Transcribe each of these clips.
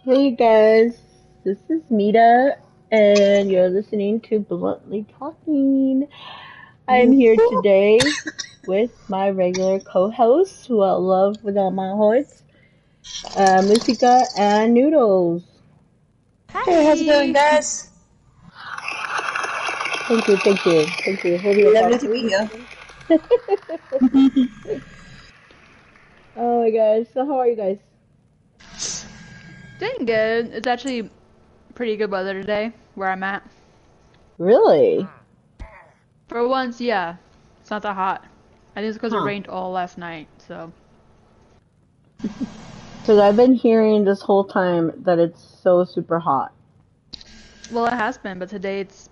Hey guys, this is Mita, and you're listening to Bluntly Talking. I'm here today with my regular co-hosts, who I love with all my heart, Musica and Noodles. Hey, how's it going, Hi. guys? Thank you. Hold your Lovely applause, to meet please. you. Oh my gosh, so how are you guys? Doing good. It's actually pretty good weather today where I'm at. Really? For once, yeah. It's not that hot. I think it's because it Huh. rained all last night, so. Because I've been hearing this whole time that it's so super hot. Well, it has been, but today it's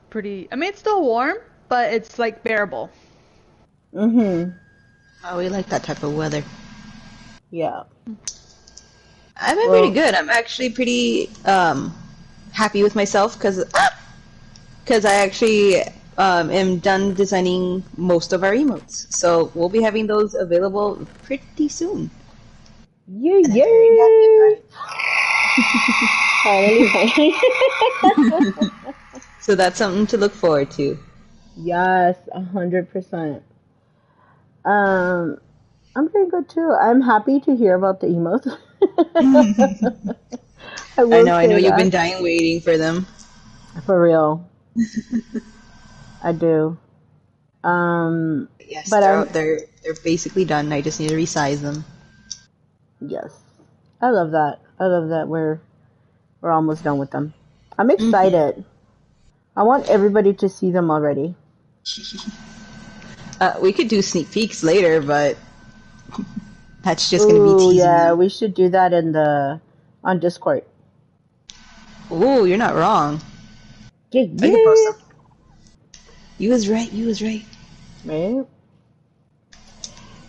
pretty. I mean, it's still warm, but it's like bearable. Mm-hmm. Oh, we like that type of weather. Yeah. I've been pretty Well, good. I'm actually pretty happy with myself because I actually am done designing most of our emotes. So we'll be having those available pretty soon. yeah, And I'm very happy yeah. about Finally, finally. it. So that's something to look forward to. Yes, 100%. Um, I'm pretty good too. I'm happy to hear about the emos. I I will know, I know say you've been that dying waiting for them. for real. I do. Um, Yes, but they're I'm out there. They're basically done. I just need to resize them. yes, I love that. I love that we're almost done with them. I'm Hmm excited. I want everybody to see them already. We could do sneak peeks later, but that's just gonna be Ooh, teasing yeah, them. we should do that in the on Discord. Ooh, you're not wrong. Yeah, I could post yeah. them. You was right. You was right. Right.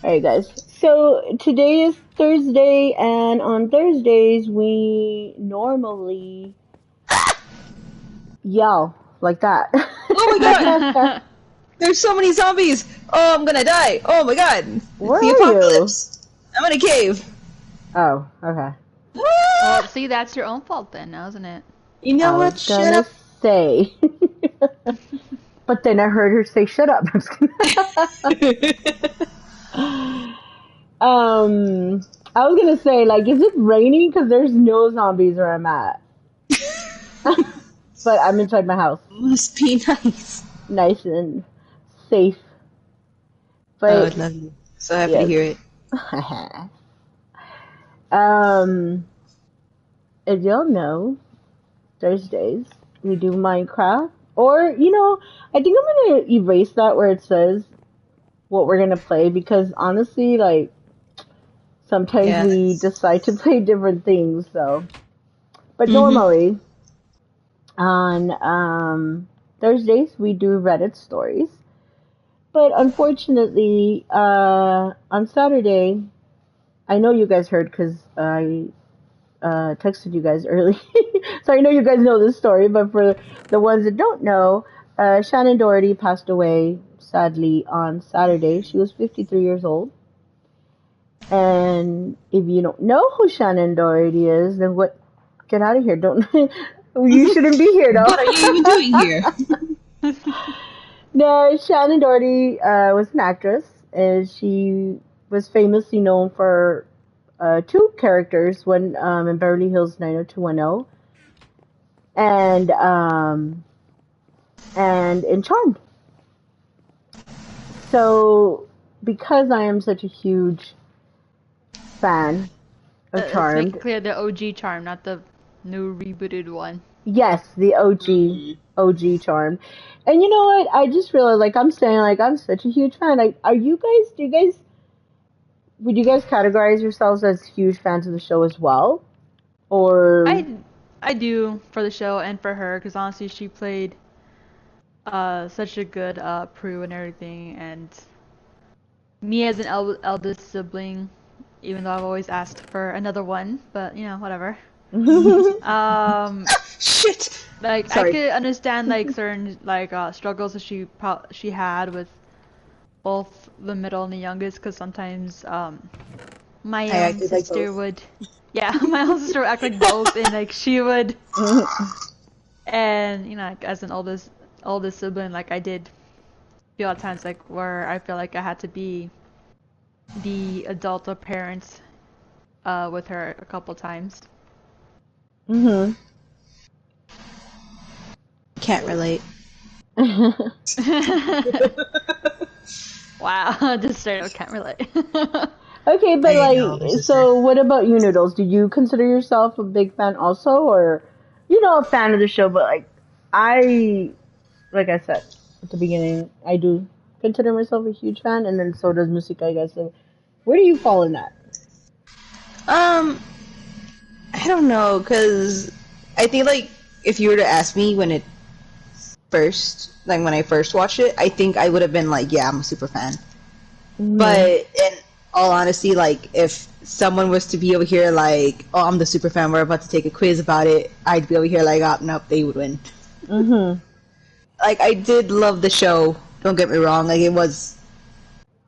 Alright, guys. So today is Thursday, and on Thursdays we normally yell like that. Oh my god! There's so many zombies! Oh, I'm gonna die! Oh my god! It's Where the are you? apocalypse! I'm in a cave! Oh, okay. Well, Ah! see, that's your own fault then, now, isn't it? You know I what? was Shut gonna up! say, but then I heard her say, "Shut up." I was gonna say, like, is it raining? Because there's no zombies where I'm at, but I'm inside my house, Must be nice. nice and safe. Oh, But lovely. So happy to yes. hear it. um, as y'all know, Thursdays we do Minecraft. Or, I think I'm gonna erase that where it says what we're gonna play because honestly, like sometimes Yeah, we that's. decide to play different things. So, but Hmm normally on Thursdays we do Reddit stories. But unfortunately, on Saturday, I know you guys heard because I texted you guys early. So I know you guys know this story, but for the ones that don't know, Shannon Doherty passed away sadly on Saturday. She was 53 years old. And if you don't know who Shannon Doherty is, then what? Get out of here! Don't. You shouldn't be here, though. What are you even doing here? No, Shannon Doherty was an actress, and she was famously known for two characters, one in Beverly Hills 90210 and in Charmed. So because I am such a huge fan of Let's make it Charmed, clear the OG charm, not the new rebooted one. yes, the OG Charmed. And you know what? I just realized, like I'm saying, like I'm such a huge fan. Like, do you guys, would you guys categorize yourselves as huge fans of the show as well? Or, I, I do for the show and for her, because honestly, she played such a good Prue and everything, and me as an eldest sibling, even though I've always asked for another one, but whatever. Um, Shit! like I Sorry. could understand like certain like struggles that she had with both the middle and the youngest, because sometimes my I acted like sister both. would, yeah, my older sister would act like both, and like she would, and like, as an oldest sibling, like I did feel at times like where I feel like I had to be the adult or parent with her a couple times. Mhm. Can't relate. Wow, just straight up can't relate. Okay, but I know, my like, sister. so what about you, Noodles? Do you consider yourself a big fan also, or a fan of the show? But I, like I said at the beginning, I do consider myself a huge fan, and then so does Musica, I guess. So where do you fall in that? Um, I don't know, cause I think like if you were to ask me when I first watched it, I think I would have been like, yeah, I'm a super fan. Mhm. But in all honesty, like if someone was to be over here like, oh, I'm the super fan, we're about to take a quiz about it, I'd be over here like, oh, nope, they would win. Mhm. Like I did love the show. Don't get me wrong. Like it was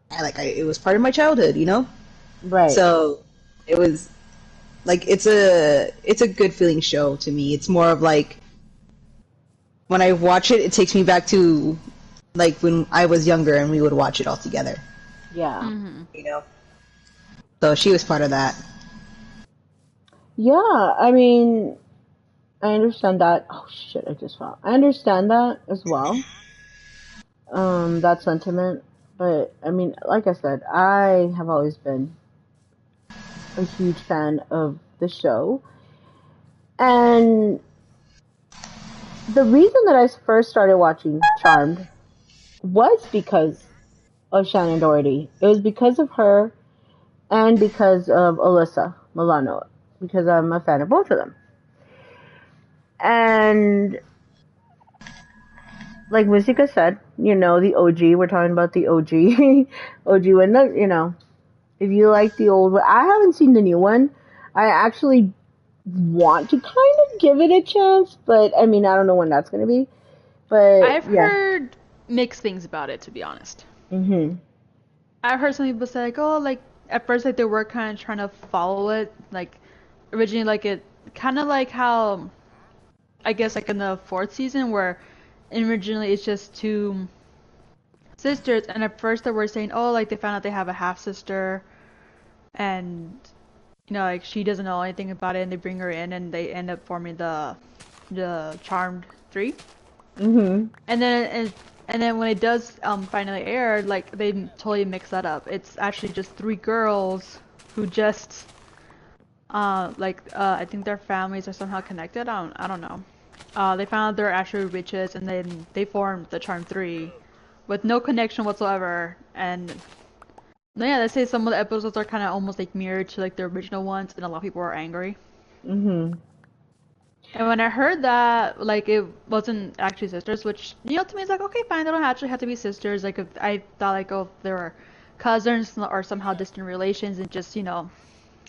part of my childhood, you know. Right. So it was like it's a good feeling show to me. It's more of like when I watch it, it takes me back to like when I was younger and we would watch it all together, Yeah. Hmm. you know. So she was part of that. Yeah. I mean, I understand that. Oh shit! I just fell. I understand that as well. That sentiment. But I mean, like I said, I have always been a huge fan of the show. And the reason that I first started watching Charmed was because of Shannon Doherty. It was because of her and because of Alyssa Milano, because I'm a fan of both of them. And like Musica said, the OG, we're talking about the OG. OG one, if you like the old one, I haven't seen the new one. I actually want to kind of give it a chance, but I mean, I don't know when that's going to be. But I've yeah. heard mixed things about it, to be honest. Mhm. I've heard some people say like, oh, like at first like they were kind of trying to follow it, like originally like it kind of like how I guess like in the fourth season where originally it's just two sisters, and at first they were saying, oh, like they found out they have a half sister, and like she doesn't know anything about it, and they bring her in, and they end up forming the Charmed Three, Mhm. and then when it does finally air, like they totally mix that up. It's actually just three girls who just I think their families are somehow connected. I don't know. They found out they're actually witches, and then they formed the Charm Three with no connection whatsoever. And yeah, they say some of the episodes are kind of almost like mirrored to like the original ones, and a lot of people are angry. Mhm. And when I heard that, like it wasn't actually sisters, which to me it's like okay, fine, they don't actually have to be sisters. Like if I thought like oh, if they were cousins or somehow distant relations, and just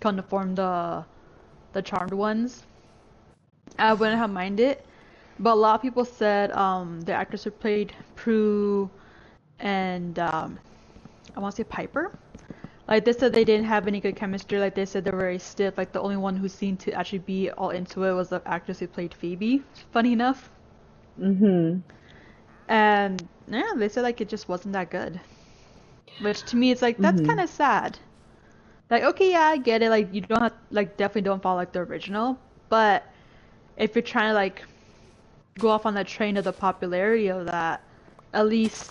come to form the charmed ones, I wouldn't have minded. But a lot of people said the actress who played Prue and I want to say Piper. Like they said they didn't have any good chemistry. Like they said they were very stiff. Like the only one who seemed to actually be all into it was the actress who played Phoebe. Funny enough. Mhm. And yeah, they said like it just wasn't that good. Which to me it's like that's kind Mhm. of sad. Like okay, yeah, I get it. Like you don't have like definitely don't follow like the original, but if you're trying to like go off on that train of the popularity of that, at least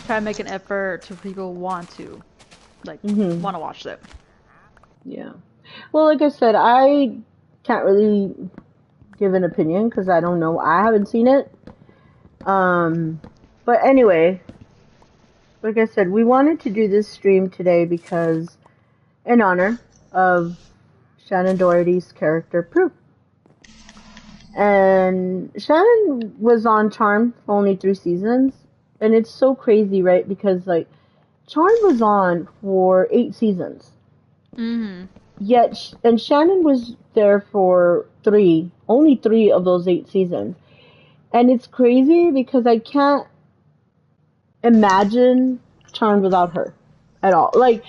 try to make an effort to people like Mhm. want to watch it. Yeah. Well, like I said, I can't really give an opinion because I don't know. I haven't seen it. Um, but anyway, like I said, we wanted to do this stream today because in honor of Shannon Doherty's character Prue. And Shannon was on Charmed for only 3 seasons, and it's so crazy, right? Because like Charmed was on for 8 seasons, Mhm. yet and Shannon was there for only three of those 8 seasons, and it's crazy because I can't imagine Charmed without her at all. Like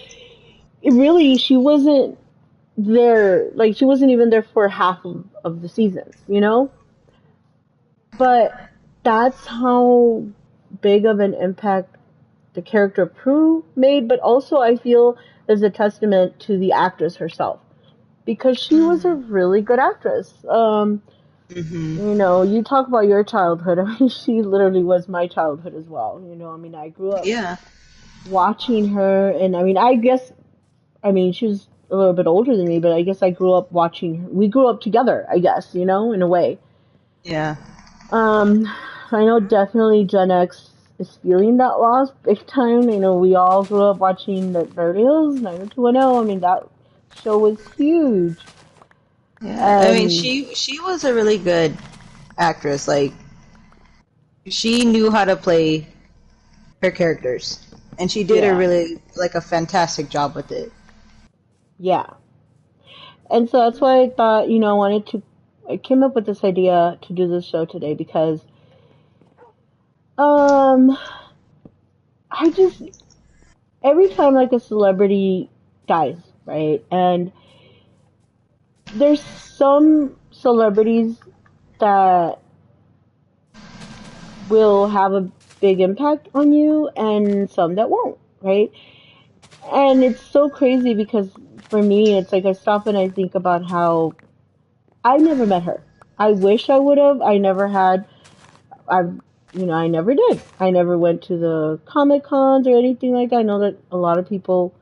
really, she wasn't there, like, she wasn't even there for half of the seasons, you know? But that's how big of an impact the character Prue made, but also I feel is a testament to the actress herself because she was a really good actress. You know, you talk about your childhood. I mean, she literally was my childhood as well. You know, I mean, I grew up Yeah. watching her, and I mean, I guess, I mean, she was a little bit older than me, but I guess I grew up watching her. We grew up together, I guess, you know, in a way. Yeah. Um, I know definitely Gen X is feeling that loss big time. You know, we all grew up watching the Beverly Hills 90210. I mean, that show was huge. Yeah. I mean, And she was a really good actress. Like, she knew how to play her characters, and she did a yeah, really like a fantastic job with it. yeah. And so that's why I thought, you know, I came up with this idea to do this show today because, um, I just, every time like a celebrity dies, right? And there's some celebrities that will have a big impact on you and some that won't, right? And it's so crazy because for me, it's like I stop and I think about how I never met her. I wish I would have. I never had. I've, you know, I never did. I never went to the Comic Cons or anything like that. I know that a lot of people,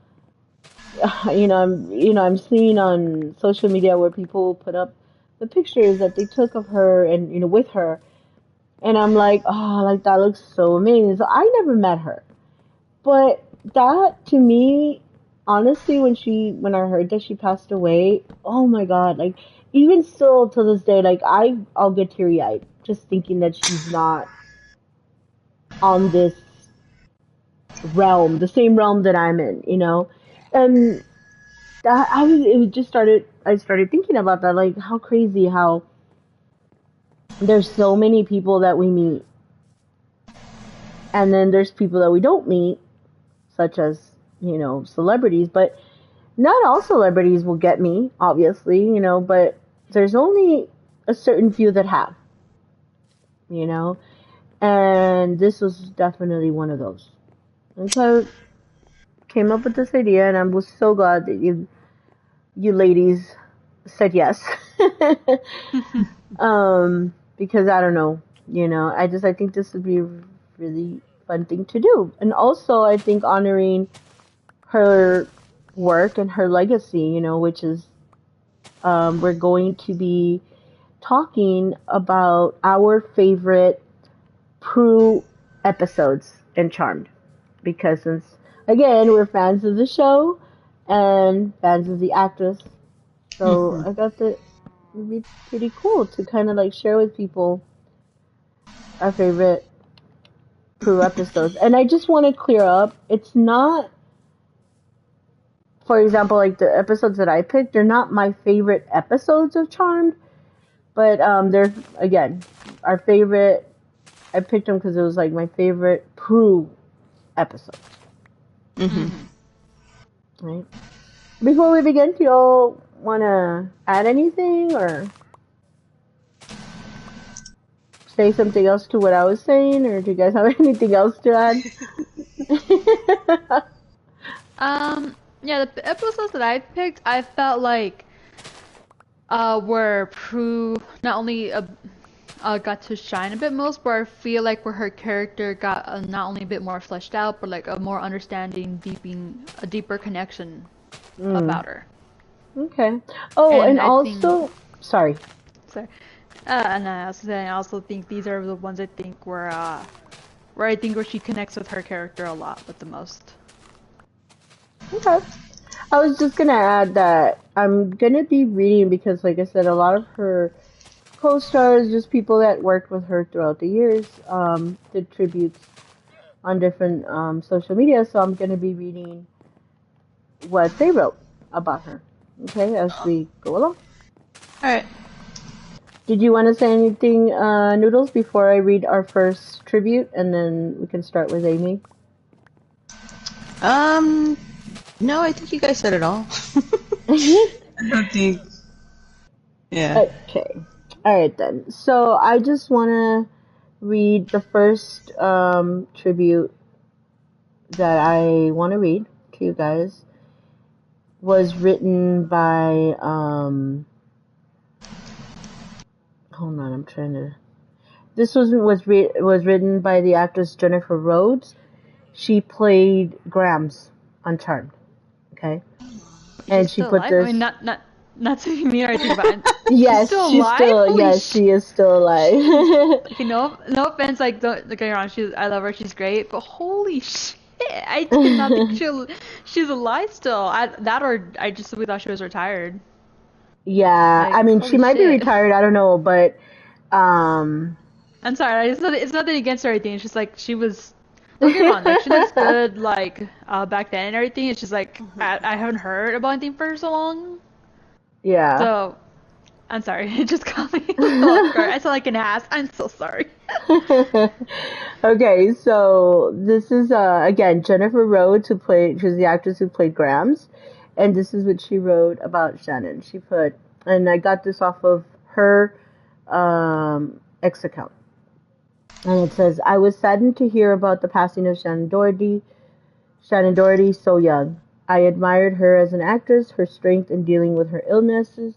I'm seeing on social media where people put up the pictures that they took of her and, you know, with her. And I'm like, oh, like that looks so amazing. So I never met her. But that to me, honestly, when I heard that she passed away, oh my God, like even still to this day, like I'll get teary eyed just thinking that she's not on this realm, the same realm that I'm in, you know? And that I started thinking about that, like how crazy how there's so many people that we meet and then there's people that we don't meet, such as, you know, celebrities, but not all celebrities will get me, obviously, you know, but there's only a certain few that have, you know, and this was definitely one of those. And so I came up with this idea, and I was so glad that you ladies said yes. Because I don't know, you know, I think this would be a really fun thing to do. And also, I think honoring her work and her legacy, you know, which is we're going to be talking about our favorite Prue episodes in Charmed. Because since, again, we're fans of the show and fans of the actress, so I thought that it would be pretty cool to kind of like share with people our favorite Prue episodes. And I just want to clear up, it's not, for example, like the episodes that I picked, they're not my favorite episodes of Charmed, but they're, again, our favorite. I picked them because it was like my favorite Prue episodes. Right. Before we begin, do y'all want to add anything or say something else to what I was saying, or do you guys have anything else to add? Yeah, the episodes that I picked, I felt like where Prue not only got to shine a bit most, but I feel like where her character got not only a bit more fleshed out, but like a more understanding, a deeper connection about her. Okay. Oh, and I also, sorry. And I also think these are the ones I think where she connects with her character a lot with the most. Okay. I was just gonna add that I'm gonna be reading because, like I said, a lot of her co-stars, just people that worked with her throughout the years, did tributes on different social media. So I'm gonna be reading what they wrote about her. Okay, as we go along. All right. Did you want to say anything, Noodles, before I read our first tribute, and then we can start with Amy? No, I think you guys said it all. I don't think. Yeah. Okay. All right then. So I just want to read the first tribute that I want to read to you guys. Was written by hold on, I'm trying to. This was written by the actress Jennifer Rhodes. She played Grams on Charmed. Okay, and She's she still put alive. I this. mean, not to be mean or anything, but Yes, she's still alive. Holy yes, she is still alive. Okay, no offense. Like, don't get me wrong. I love her. She's great. But holy shit, I did not think she's alive still. I just we thought she was retired. Yeah, I Like, mean, she holy might be shit. retired. I don't know, but um, I'm sorry. It's nothing against her or anything. It's just like she was. Don't get me wrong. Like, she looks good. Like, back then and everything. It's just like I haven't heard about anything for so long. yeah. So I'm sorry. It just caught me a little off guard. I sound like an ass. I'm so sorry. Okay, so this is again Jennifer Rhodes who's the actress who played Grams, and this is what she wrote about Shannon. She put, and I got this off of her X account, and it says, "I was saddened to hear about the passing of Shannon Doherty. Shannon Doherty, so young. I admired her as an actress, her strength in dealing with her illnesses,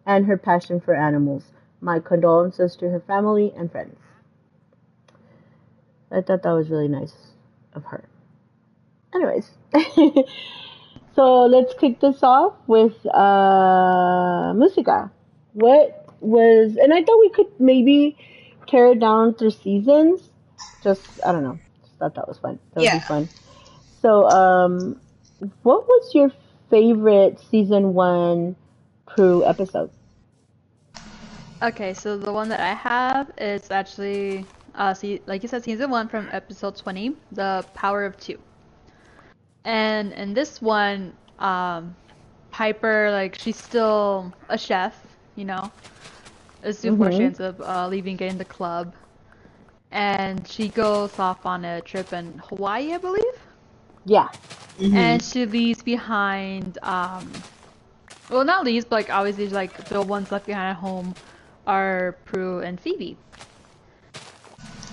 and her passion for animals. My condolences to her family and friends." I thought that was really nice of her. Anyways, so let's kick this off with Musica. What was, and I thought we could maybe tear it down through seasons. Just, I don't know. Just thought that was fun. That would be Yeah. fun. So, what was your favorite season 1 Prue episode? Okay, so the one that I have is actually, like you said, season 1 from episode 20, The Power of Two. And in this one, Piper, like, she's still a chef, you know. This is before she ends up leaving, getting the club. And she goes off on a trip in Hawaii, I believe. Yeah. And she leaves behind, well, not leaves, but like obviously, like the ones left behind at home are Prue and Phoebe.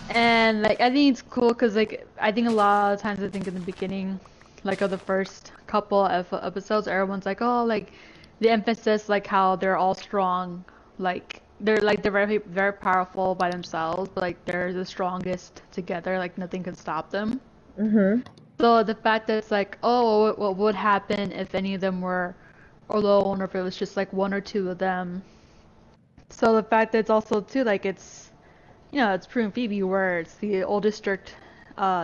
And like I think it's cool because like I think a lot of times I think in the beginning, like of the first couple of episodes, everyone's like, oh, like the emphasis, like how they're all strong, like they're very very powerful by themselves, but like they're the strongest together, like nothing can stop them. So the fact that it's like, oh, what would happen if any of them were alone, or if it was just like one or two of them. So the fact that it's also too like it's, you know, it's Prue and Phoebe, where it's the oldest strict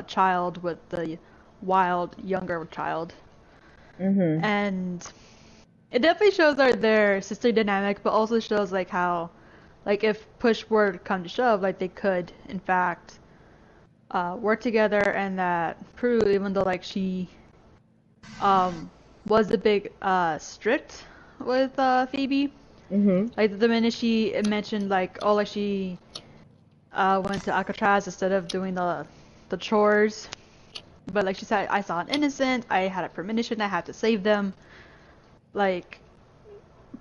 child with the wild younger child, and it definitely shows their sister dynamic, but also shows like how, like if push were to come to shove, like they could in fact work together, and that Prue, even though like she was a bit strict with Phoebe. Like the minute she mentioned like, oh, like she went to Alcatraz instead of doing the chores, but like she said, I saw an innocent, I had a premonition, I had to save them. Like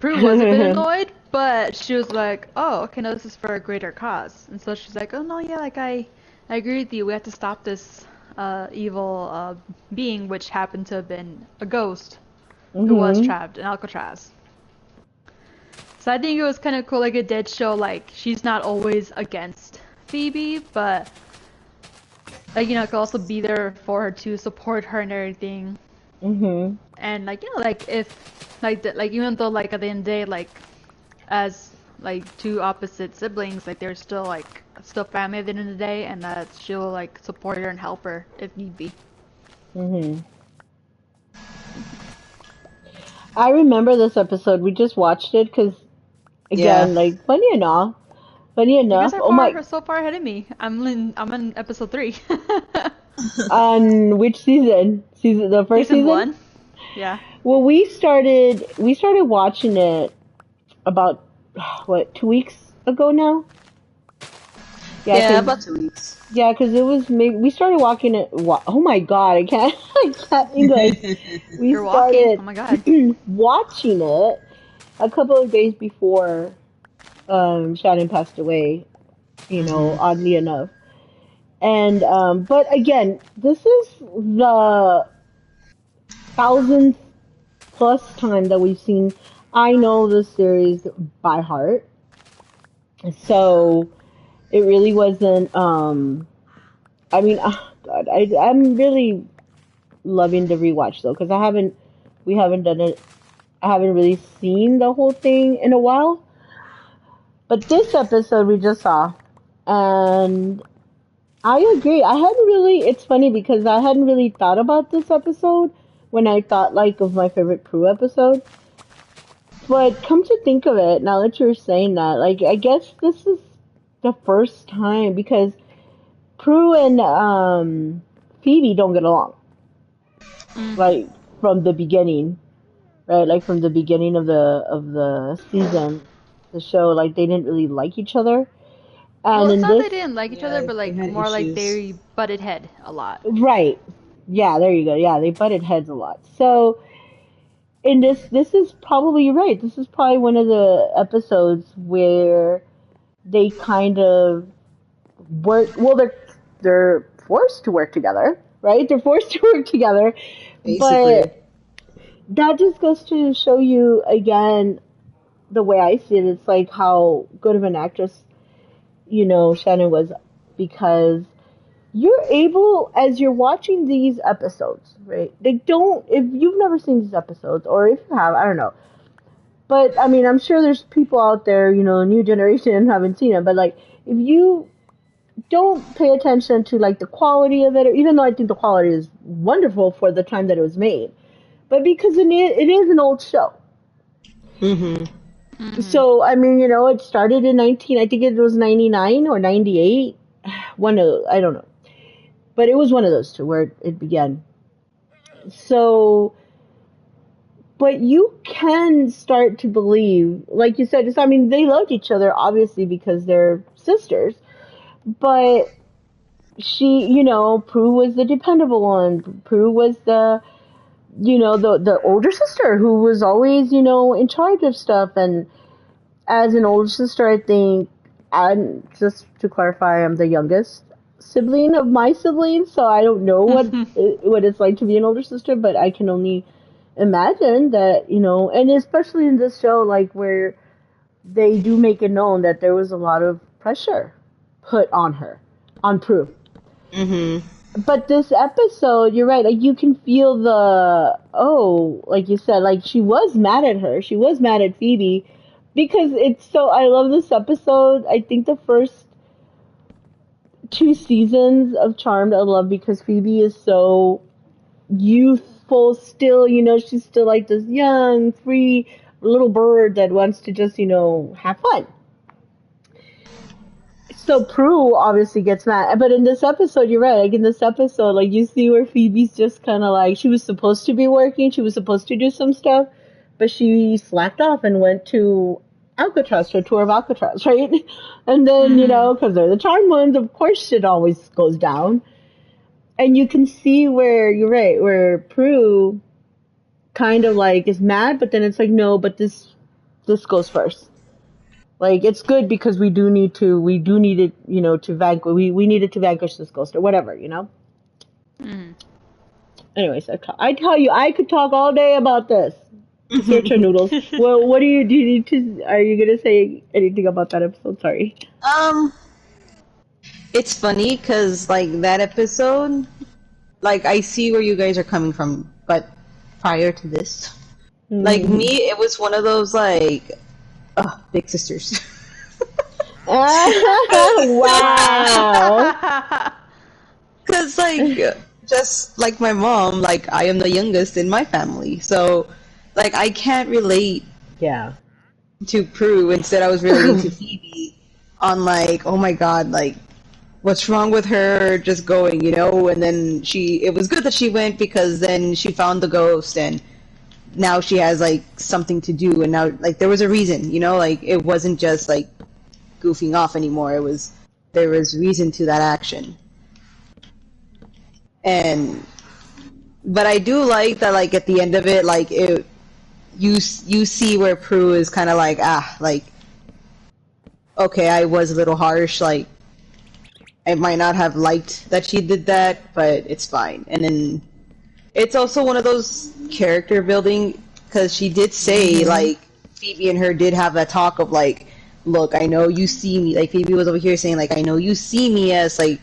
Prue was a bit annoyed, but she was like, oh, okay, no, this is for a greater cause. And so she's like, oh no, yeah, like I agree with you, we have to stop this evil being, which happened to have been a ghost who was trapped in Alcatraz. So I think it was kind of cool, like it did show like she's not always against Phoebe, but like, you know, it could also be there for her to support her and everything. And like, you know, like if like like even though like at the end of the day, like as like two opposite siblings, like they're still family at the end of the day, and that she'll like support her and help her if need be. I remember this episode. We just watched it because, again, like funny enough. You guys are Oh my! so far ahead of me. I'm in episode 3. On which season? The first season? 1. Yeah. Well, we started watching it about what, 2 weeks ago now. Yeah, Yeah, because about 2 weeks. yeah, because it was maybe we started walking it. Oh my god, I can't I can't English. We You're walking. Oh started my god. watching it a couple of days before Shannon passed away. You know, Hmm. oddly enough. And but again, this is the thousandth plus time that we've seen. I know the series by heart, so it really wasn't. I mean, God, I'm really loving the rewatch though because we haven't done it. I haven't really seen the whole thing in a while. But this episode we just saw, and I agree. I hadn't really. It's funny because I hadn't really thought about this episode when I thought like of my favorite Prue episode. But come to think of it, now that you're saying that, like I guess this is the first time because Prue and Phoebe don't get along. Mm. Like from the beginning, right? Like from the beginning of the season, the show, like they didn't really like each other. Well, And it's in not this, they didn't like each other, Yeah, but they like had more like issues. they butted head a lot. right? Yeah, there you go. Yeah, they butted heads a lot. So in this is probably you're right. This is probably one of the episodes where they kind of work. Well, they're forced to work together, right? They're forced to work together, Basically. but that just goes to show you again the way I see it. It's like how good of an actress Shannon was because you're able as you're watching these episodes, right? They don't if you've never seen these episodes or if you have, I don't know. But I mean, I'm sure there's people out there, new generation haven't seen it, but like if you don't pay attention to like the quality of it, or even though I think the quality is wonderful for the time that it was made, but because it is an old show. Hmm. Hmm. So I mean, it started in 19. I think it was 99 or 98. One of I don't know, but it was one of those two where it began. So, but you can start to believe, like you said, I mean, they loved each other obviously because they're sisters, but Prue was the dependable one. Prue was the older sister who was always, in charge of stuff. And as an older sister, I think, I'm just to clarify, I'm the youngest sibling of my siblings, so I don't know what it's like to be an older sister, but I can only imagine that, and especially in this show, like where they do make it known that there was a lot of pressure put on her, on Prue. Hmm. But this episode, you're right. Like you can feel like you said, like she was mad at her. She was mad at Phoebe because it's so. I love this episode. I think the first two seasons of Charmed I love because Phoebe is so youthful still. She's still like this young, free little bird that wants to just have fun. So Prue obviously gets mad, but in this episode, you're right. Like in this episode, like you see where Phoebe's just kind of like she was supposed to be working, she was supposed to do some stuff, but she slacked off and went to Alcatraz for a tour of Alcatraz, right? And then Hmm. because they're the charmed ones, of course, shit always goes down, and you can see where you're right, where Prue kind of like is mad, but then it's like no, but this goes first. Like it's good because we do need it, to vanquish. We needed to vanquish this ghost or whatever. Hmm. Anyways, I tell you, I could talk all day about this. It's your turn, Noodles. Well, what do you need to? Are you gonna say anything about that episode? Sorry. um, it's funny because like that episode, like I see where you guys are coming from, but prior to this, like me, it was one of those like, big sisters. Wow. Because like just like my mom, like I am the youngest in my family, so like I can't relate Yeah. to Prue. Instead, I was relating to Phoebe on like, oh my god, like what's wrong with her just going, And then it was good that she went because then she found the ghost and now she has like something to do and now like there was a reason, like it wasn't just like goofing off anymore. It was there was reason to that action. But I do like that, like, at the end of it, like, you see where Prue is kind of like, like, okay, I was a little harsh, like, I might not have liked that she did that, but it's fine. And then it's also one of those character building, because she did say, like, Phoebe and her did have that talk of, like, look, I know you see me, like, Phoebe was over here saying, like, I know you see me as, like,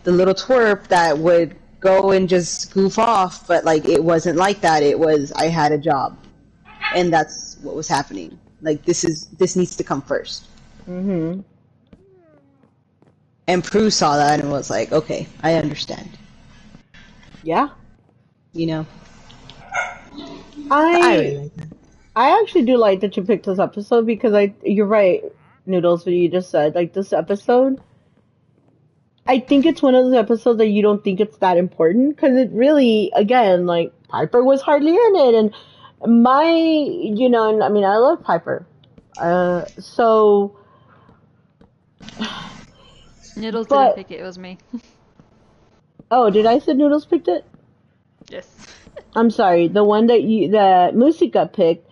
the little twerp that would go and just goof off, but, like, it wasn't like that. It was, I had a job. And that's what was happening. Like, this needs to come first. Mm-hmm. And Prue saw that and was like, okay, I understand. Yeah. You know? I really like that. I actually do like that you picked this episode because you're right, Noodles, what you just said. Like, this episode, I think it's one of those episodes that you don't think it's that important because it really, again, like, Piper was hardly in it. And and I mean, I love Piper. So, Noodles but, didn't pick it, it was me. oh, did I say Noodles picked it? Yes. I'm sorry, the one that Musica picked.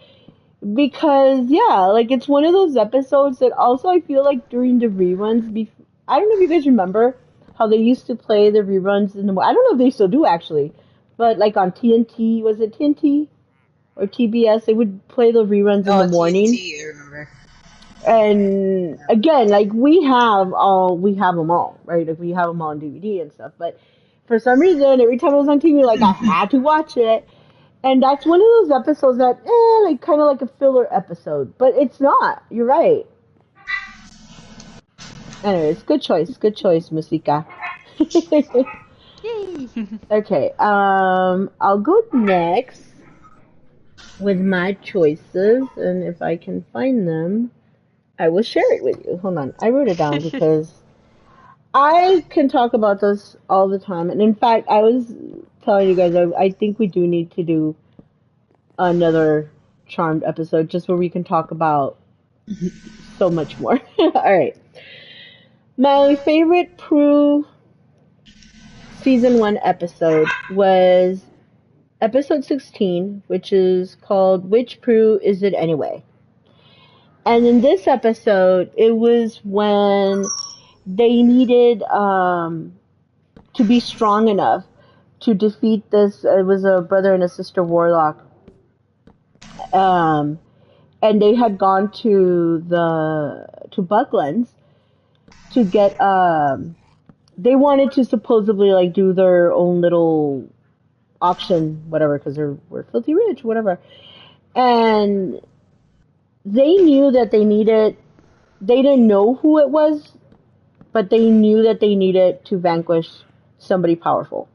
Because, yeah, like, it's one of those episodes that also I feel like during the reruns, I don't know if you guys remember how they used to play the reruns in the, I don't know if they still do actually, but like on TNT, was it TNT or TBS, they would play the reruns in the morning. TNT, I remember. And again, like, we have them all, right? Like, we have them all on DVD and stuff, but for some reason, every time it was on TV, like, I had to watch it. And that's one of those episodes that, like, kind of like a filler episode. But it's not. You're right. Anyways, good choice, Musica. Yay! Okay, I'll go next with my choices. And if I can find them, I will share it with you. Hold on. I wrote it down because I can talk about this all the time. And in fact, I was telling you guys, I think we do need to do another Charmed episode just where we can talk about so much more. All right. My favorite Prue season 1 episode was episode 16, which is called Which Prue Is It Anyway? And in this episode, it was when they needed to be strong enough to defeat this. It was a brother and a sister warlock. And they had gone to Bucklands to get. They wanted to supposedly like do their own little auction, whatever, because we're filthy rich, whatever. And they knew that they needed. They didn't know who it was, but they knew that they needed to vanquish somebody powerful.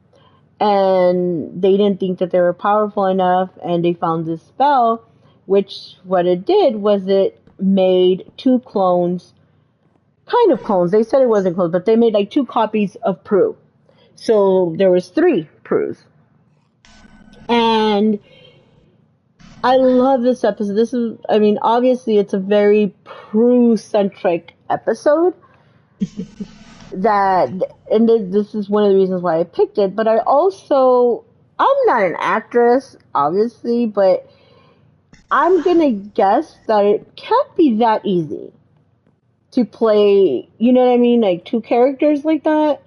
And they didn't think that they were powerful enough, and they found this spell, which what it did was it made 2 clones, kind of clones. They said it wasn't clones, but they made like 2 copies of Prue. So there was 3 Prues. And I love this episode. This is, I mean, obviously it's a very Prue-centric episode. This is one of the reasons why I picked it, but I'm not an actress, obviously, but I'm gonna guess that it can't be that easy to play, you know what I mean, like 2 characters like that.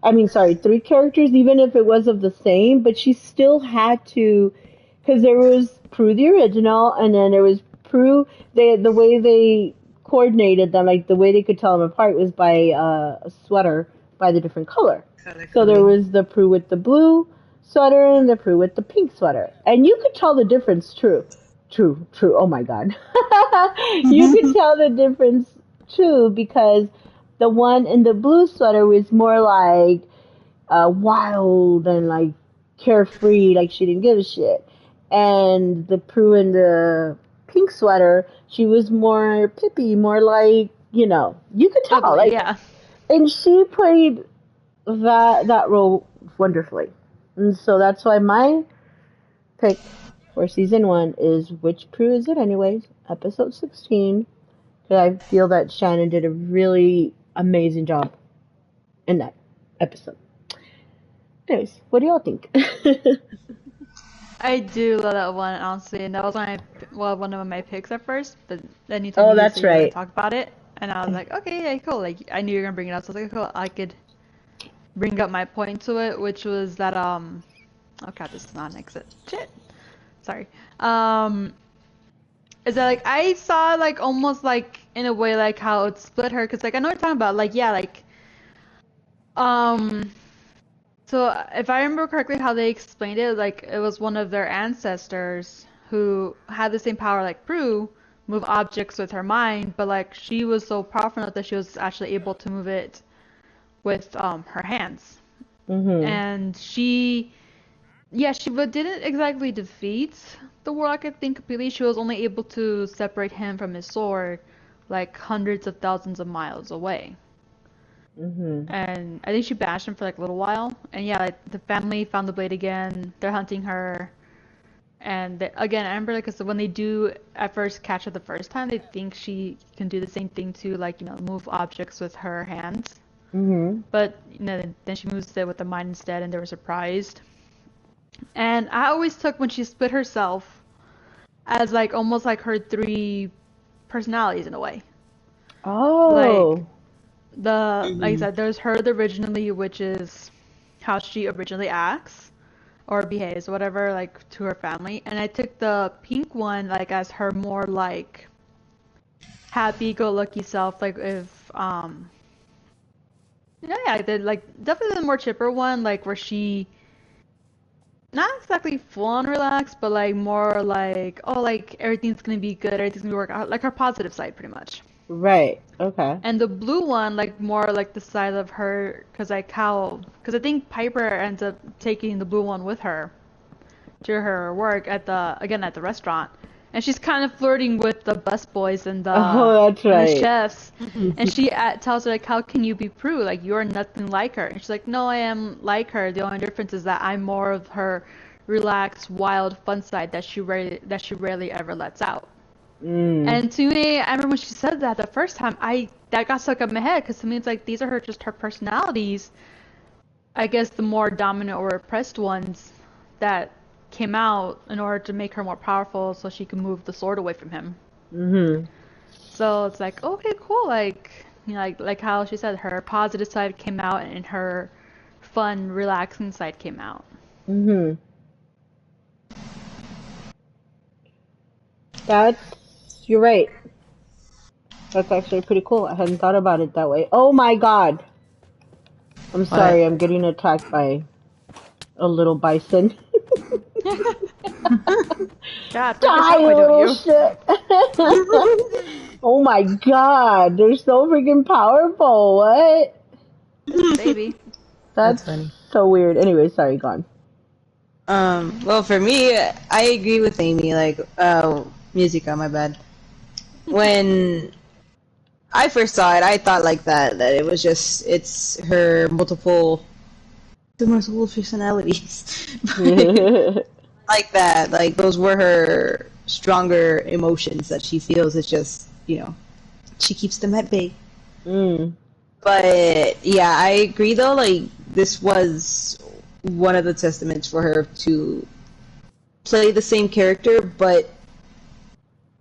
I mean, sorry, 3 characters, even if it was of the same, but she still had to, because there was Prue the original, and then there was Prue, the way they coordinated them, like the way they could tell them apart was by a sweater by the different color. So there was the Prue with the blue sweater and the Prue with the pink sweater. And you could tell the difference, true. Oh my god. You could tell the difference, too, because the one in the blue sweater was more like wild and like carefree, like she didn't give a shit. And the Prue in the pink sweater, she was more pippy, more like, you could tell. Ugly, like, yeah. And she played that role wonderfully. And so that's why my pick for season 1 is Which Prue Is It Anyways? Episode 16. I feel that Shannon did a really amazing job in that episode. Anyways, what do y'all think? I do love that one, honestly, and that was one of my picks at first, but then you told Oh, me that's you were gonna right. talk about it, and I was like, okay, yeah, cool. Like I knew you were gonna bring it up, so I was like, cool, I could bring up my point to it, which was that oh god, this is not an exit. Shit. Sorry. Is that like I saw like almost like in a way like how it split her, because like I know what you're talking about, like yeah, like um. So if I remember correctly, how they explained it, like it was one of their ancestors who had the same power like Prue, move objects with her mind, but like she was so powerful enough that she was actually able to move it with her hands. Mhm. And she didn't exactly defeat the warlock, I think, completely. She was only able to separate him from his sword like hundreds of thousands of miles away. Mhm. And I think she bashed him for like a little while. And yeah, like the family found the blade again. They're hunting her. And again, I remember like 'cause when they do at first catch her the first time, they think she can do the same thing too, like move objects with her hands. Mhm. But then she moves it with the mind instead, and they were surprised. And I always took when she split herself as like almost like her three personalities in a way. Like Oh. like I said, there's her originally, which is how she originally acts or behaves, whatever, like to her family. And I took the pink one like as her more like happy-go-lucky self, like if yeah, like definitely the more chipper one, like where she not exactly full on relaxed, but like more like, oh, like everything's gonna be good, everything's gonna work out, like her positive side pretty much. Right. Okay. And the blue one, like more like the side of her, because I think Piper ends up taking the blue one with her to her work at the restaurant, and she's kind of flirting with the busboys and Oh, that's the right. chefs, and she tells her like, how can you be Prue? Like you're nothing like her. And she's like, no, I am like her. The only difference is that I'm more of her relaxed, wild, fun side that she rarely ever lets out. Mm. And to me, I remember when she said that the first time, that got stuck in my head, because to me it's like these are just her personalities. I guess the more dominant or repressed ones that came out in order to make her more powerful, so she could move the sword away from him. Mhm. So it's like, okay, cool. Like like how she said, her positive side came out, and her fun, relaxing side came out. Mhm. That's you're right. That's actually pretty cool. I hadn't thought about it that way. Oh my god. I'm What? sorry. I'm getting attacked by a little bison. God, focus Die, that way, you don't little you? shit. Oh my god. They're so freaking powerful. What? Just a baby. That's That's funny. so weird. Anyway, sorry, gone. Well, for me, I agree with Amy. Like, Musica, my bad. When I first saw it, I thought like that it was just it's her the multiple personalities, but like that, like those were her stronger emotions that she feels. It's just she keeps them at bay. Mm. But yeah, I agree though. Like this was one of the testaments for her to play the same character, but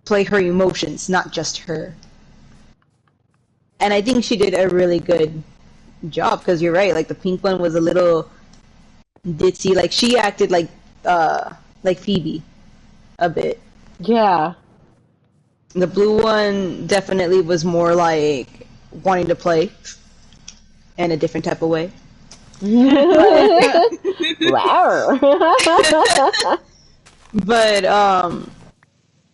play her emotions, not just her. And I think she did a really good job because you're right. Like the pink one was a little ditzy. Like she acted like Phoebe a bit. Yeah. The blue one definitely was more like wanting to play in a different type of way. Wow. But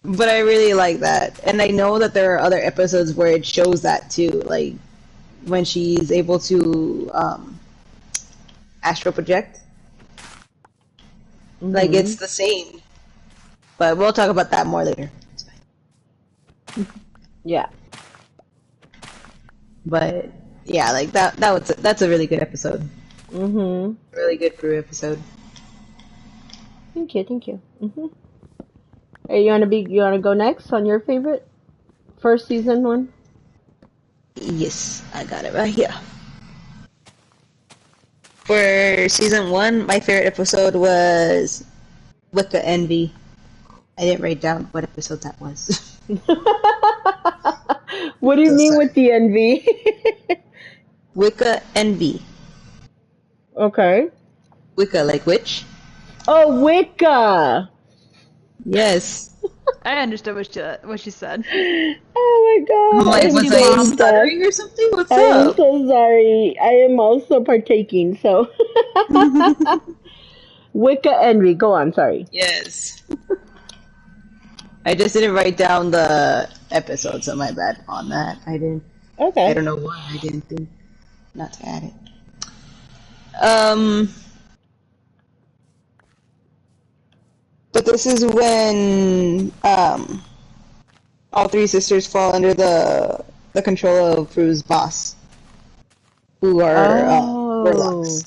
but I really like that, and I know that there are other episodes where it shows that too, like when she's able to astral project. Like it's Mhm. the same, but we'll talk about that more later. It's fine. Yeah. But yeah, like that's a really good episode. Mhm. Really good Prue episode. Thank you. Thank you. Mhm. Hey, you wanna go next on your favorite first season one? Yes, I got it right here. For season 1, my favorite episode was Wicca Envy. I didn't write down what episode that was. What do you So mean sorry. with the envy? Wicca Envy. Okay. Wicca, like witch? Oh, Wicca. Yes. I understood what she said. Oh my I'm god, I like, am was Team I Mom. so sorry. stuttering or something? What's I am up? so sorry. I am also partaking, so. Wicca Envy, go on, sorry. Yes. I just didn't write down the episode, so my bad on that. I Okay. don't know why I didn't think not to add it. But this is when all three sisters fall under the control of Prue's boss, who are Oh. warlocks,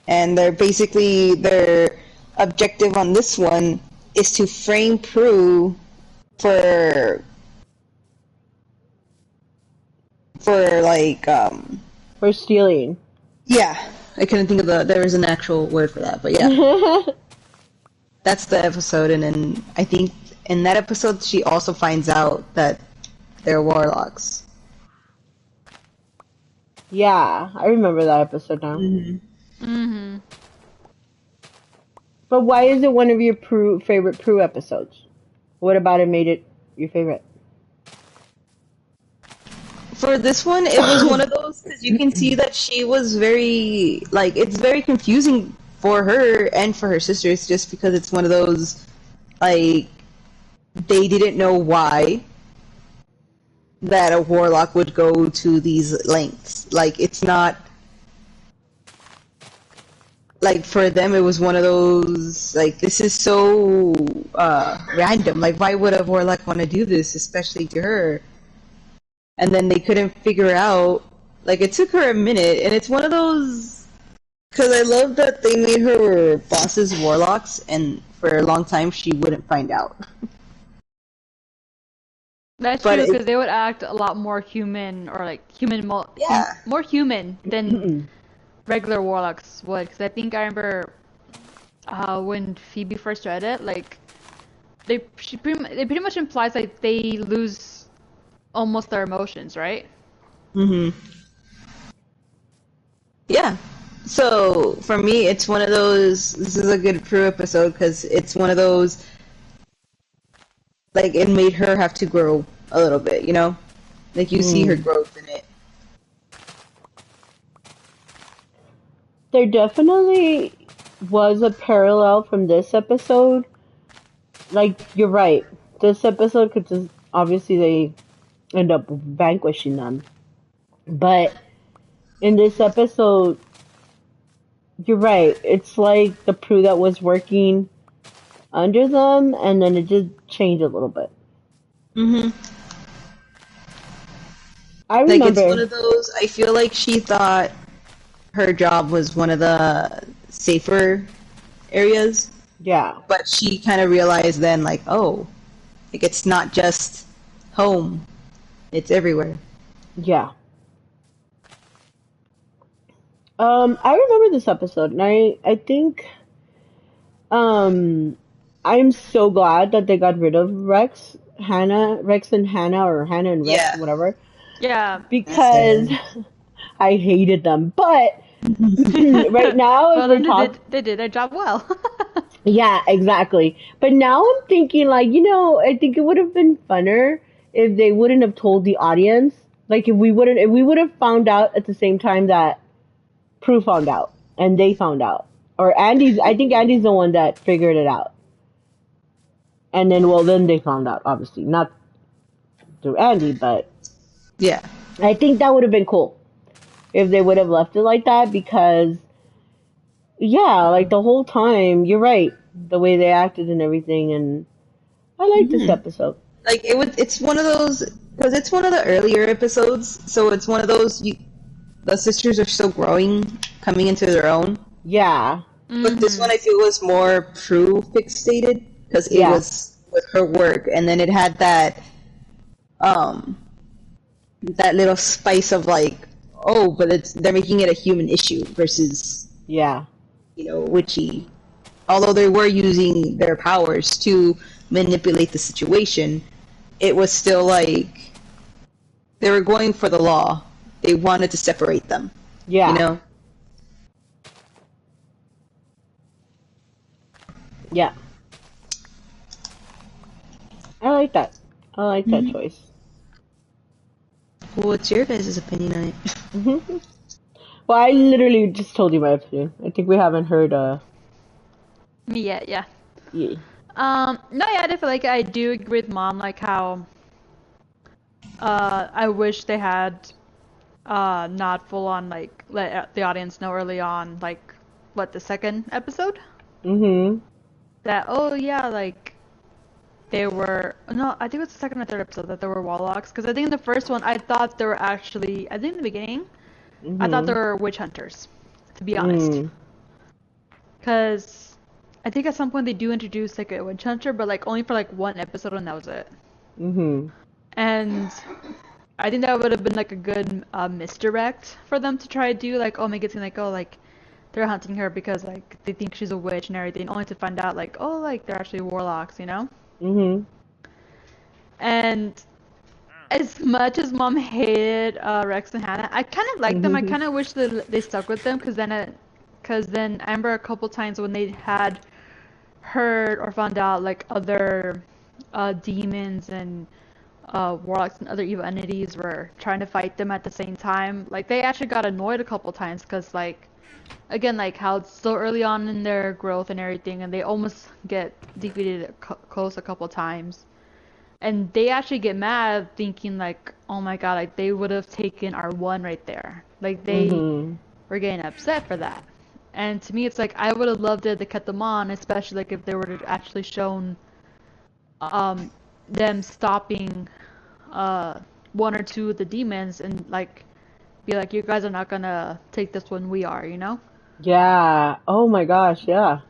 and they're basically their objective on this one is to frame Prue for like For stealing. yeah, I couldn't think of there was an actual word for that, but yeah. That's the episode, and then I think in that episode she also finds out that they're warlocks. Yeah, I remember that episode now. Mm-hmm. But why is it one of your favorite Prue episodes? What about it made it your favorite? For this one, it was one of those because you can see that she was very like it's very confusing for her and for her sisters, just because it's one of those like they didn't know why that a warlock would go to these lengths. Like it's not like for them it was one of those like this is so random. Like why would a warlock want to do this, especially to her? And then they couldn't figure out. Like it took her a minute, and it's one of those because I love that they made her bosses warlocks, and for a long time she wouldn't find out. That's But true, it- because they would act a lot more human, or like Yeah. more human than regular warlocks would. Because I think I remember when Phoebe first read it, like they pretty much implies like they lose almost their emotions, right? Yeah. So for me, it's one of those. This is a good Prue episode because it's one of those. Like it made her have to grow a little bit, you know. Like you see her growth in it. There definitely was a parallel from this episode. Like, you're right. This episode could just, obviously they end up vanquishing them. But in this episode, you're right. It's like the Prue that was working under them, and then it just changed a little bit. I Like it's remember. one of those. I feel like she thought her job was one of the safer areas, Yeah. but she kind of realized then, like, oh, like it's not just home; it's everywhere. Yeah. I remember this episode, and I think, I'm so glad that they got rid of Rex and Hannah, or Hannah and Rex, Yeah. whatever, Yeah. because I hated them. But right now, Well, as then we're talking, they did their job well. yeah, exactly. But now I'm thinking, like, I think it would have been funner if they wouldn't have told the audience. Like, if we would have found out at the same time that Prue found out and they found out, or I think Andy's the one that figured it out. And then they found out, obviously not through Andy, but Yeah. I think that would have been cool if they would have left it like that, because yeah, like the whole time, you're right, the way they acted and everything, and I like this episode. Like it's one of those because it's one of the earlier episodes, so it's one of those the sisters are still growing, coming into their own. Yeah. But this one I feel was more Prue fixated because it Yeah. was with her work, and then it had that that little spice of like, oh, but they're making it a human issue versus, Yeah. witchy. Although they were using their powers to manipulate the situation, it was still like they were going for the law. They wanted to separate them. Yeah. Yeah. I like that. I like that choice. What's your guys' opinion on it? Well, I literally just told you my opinion. I think we haven't heard Me yet, yeah. yeah. No, yeah, I definitely like I do agree with Mom, like how I wish they had not full on like let the audience know early on, like what, the second episode? That, oh yeah, like they were, no, I think it was the second or third episode that there were warlocks, because I think in the first one I thought they were actually, I think in the beginning I thought they were witch hunters, to be honest, because I think at some point they do introduce like a witch hunter, but like only for like one episode and that was it. And I think that would have been like a good misdirect for them to try to do, like, oh, make it seem like, oh, like they're hunting her because like they think she's a witch and everything, only to find out like, oh, like they're actually warlocks, And as much as Mom hated Rex and Hannah, I kind of liked them. I kind of wish that they stuck with them, because then I remember a couple times when they had heard or found out like other demons and warlocks and other evil entities were trying to fight them at the same time. Like they actually got annoyed a couple times, because like, again, like how it's so early on in their growth and everything, and they almost get defeated close a couple times. And they actually get mad thinking like, oh my god, like they would have taken our one right there. Like they were getting upset for that. And to me, it's like, I would have loved it to cut them on, especially like if they were to actually shown them stopping one or two of the demons and like be like, you guys are not gonna take this one, we are, Yeah. Oh my gosh, yeah.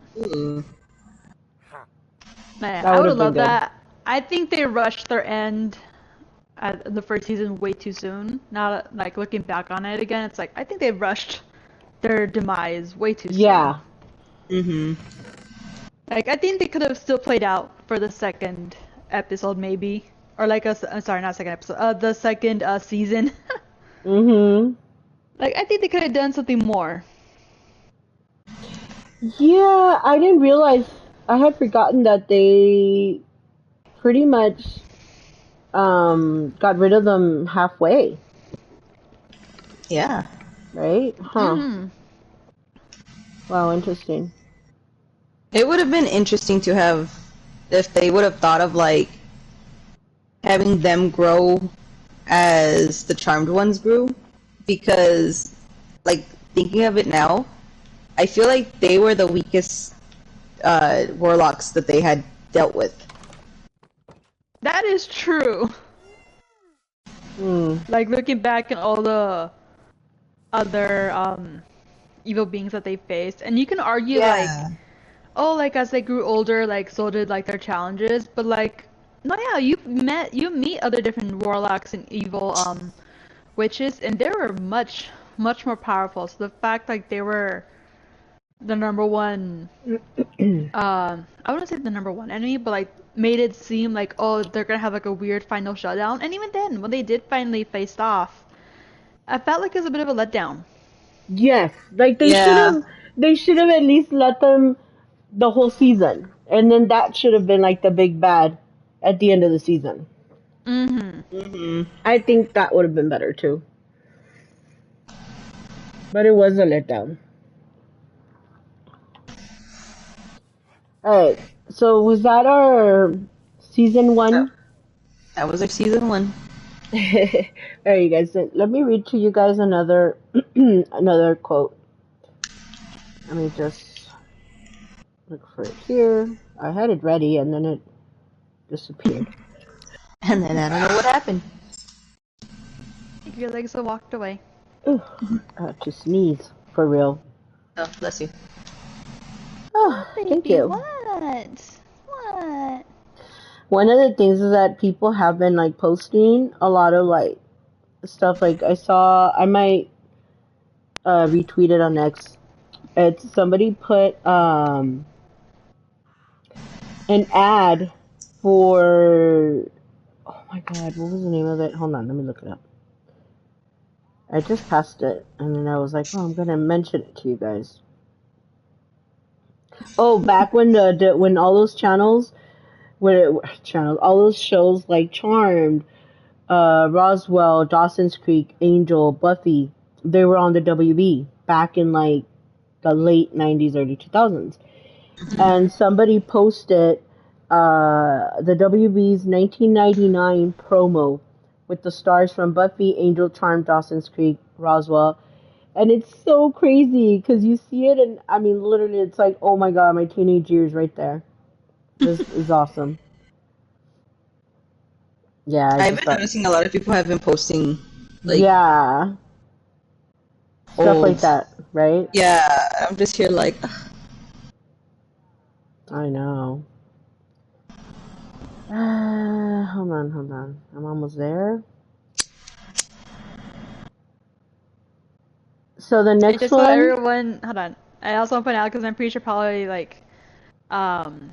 Man, That I would would have have been loved good. that. I think they rushed their end at the first season way too soon. Now, like looking back on it again, it's like I think they rushed their demise way too soon. Yeah. Like I think they could have still played out for the second episode, maybe, or like sorry, not second episode, the second season. Like I think they could have done something more. Yeah, I didn't realize. I had forgotten that they pretty much got rid of them halfway. Yeah. Right? Huh. Wow, interesting. It would have been interesting to have, if they would have thought of like having them grow as the Charmed ones grew, because like thinking of it now, I feel like they were the weakest warlocks that they had dealt with. That is true. Like looking back at all the other evil beings that they faced, and you can argue like, oh, like as they grew older, like so did like their challenges, but like, no, yeah, you meet other different warlocks and evil witches, and they were much more powerful. So the fact like they were the number one, I wouldn't say the number one enemy, but like made it seem like, oh, they're gonna have like a weird final showdown. And even then, when they did finally face off, I felt like it was a bit of a letdown. Yes, like they should have at least let them the whole season, and then that should have been like the big bad at the end of the season. I think that would have been better too, but it was a letdown. All right, so was that our season 1? That was our season 1. All right, you guys. Let me read to you guys another another quote. Let me just look for it here. I had it ready and then it disappeared. And then I don't know what happened. Your legs have walked away. Ugh, I have to sneeze for real. Oh, bless you. Oh, thank you. What? One of the things is that people have been like posting a lot of like stuff. Like I might retweet it on X. It's somebody put an ad for, oh my god, what was the name of it? Hold on, let me look it up. I just passed it, and then I was like, oh, I'm gonna mention it to you guys. Oh, back when when all those all those shows like Charmed, Roswell, Dawson's Creek, Angel, Buffy, they were on the WB back in like the late 90s, early 2000s. And somebody posted the WB's 1999 promo with the stars from Buffy, Angel, Charmed, Dawson's Creek, Roswell. And it's so crazy because you see it, and I mean, literally, it's like, oh my god, my teenage years right there. This is awesome. Yeah, I I've just been thought, noticing a lot of people have been posting like yeah, stuff like old. that, right? Yeah, I'm just here like, I know. Hold on. I'm almost there. So the And next just so one, everyone, hold on. I also want to point out because I'm pretty sure probably like, um,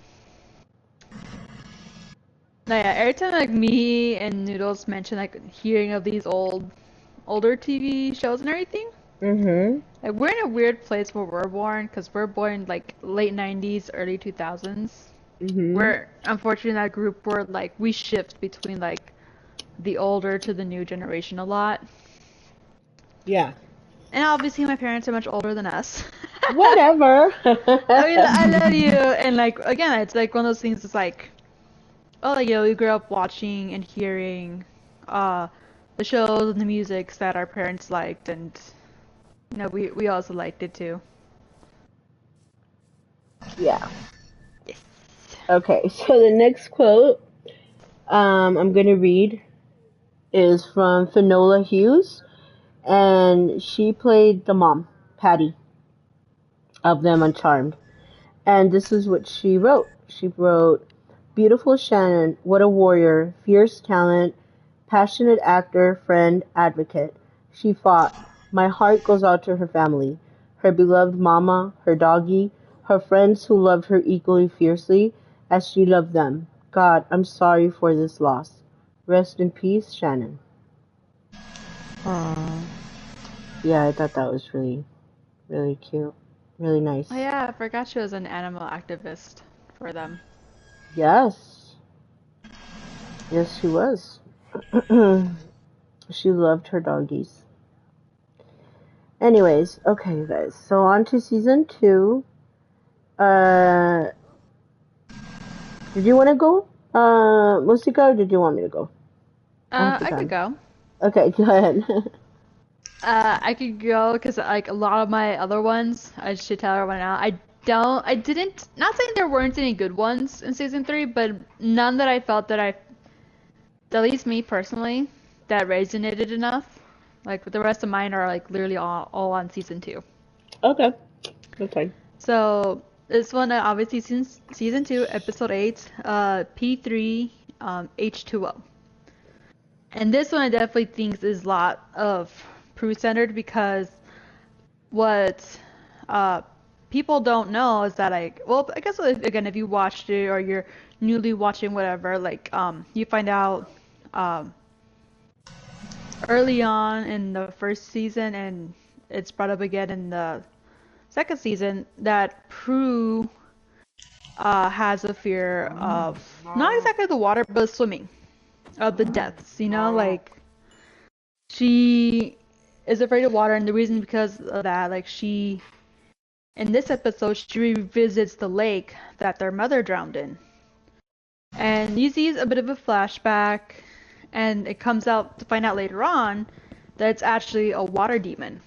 no, yeah, every time like me and Noodles mention like hearing of these older TV shows and everything, mm-hmm, like we're in a weird place where we're born because we're born like late 90s, early 2000s. mm-hmm, We're unfortunately in that group where like we shift between like the older to the new generation a lot. yeah, And obviously my parents are much older than us. whatever. I mean, I love you. And like again, it's like one of those things. It's like, oh, like, we grew up watching and hearing, uh, the shows and the musics that our parents liked, and we also liked it too. Yeah. Yes. Okay, so the next quote I'm gonna read is from Finola Hughes, and she played the mom, Patty, of them on Charmed. And this is what she wrote. She wrote, "Beautiful Shannon, what a warrior, fierce talent, passionate actor, friend, advocate. She fought. My heart goes out to her family, her beloved mama, her doggy, her friends who loved her equally fiercely as she loved them. God, I'm sorry for this loss. Rest in peace, Shannon." Aww. Yeah, I thought that was really, really cute. Really Oh nice. yeah, I forgot she was an animal activist for them. Yes. Yes, she was. She loved her doggies. Anyways, okay, guys. So on to season 2. Uh, did you want to go, Musika, or did you want me to go? I have the I could time. go. Okay, go ahead. I could go because like a lot of my other ones, I should tell everyone now. I didn't. Not saying there weren't any good ones in season 3, but none that I felt that at least me personally, that resonated enough. Like the rest of mine are like literally all on season 2. Okay, that's fine. So this one obviously season 2, episode 8, P3, H2O. And this one I definitely think is a lot of Prue centered because what uh, people don't know is that like, well, I guess again if you watched it or you're newly watching whatever, like you find out um, early on in the first season, and it's brought up again in the second season that Prue has a fear of not exactly the water, but swimming, of the depths. Like she is afraid of water, and the reason because of that, like she in this episode she revisits the lake that their mother drowned in, and you see a bit of a flashback, and it comes out to find out later on that it's actually a water demon,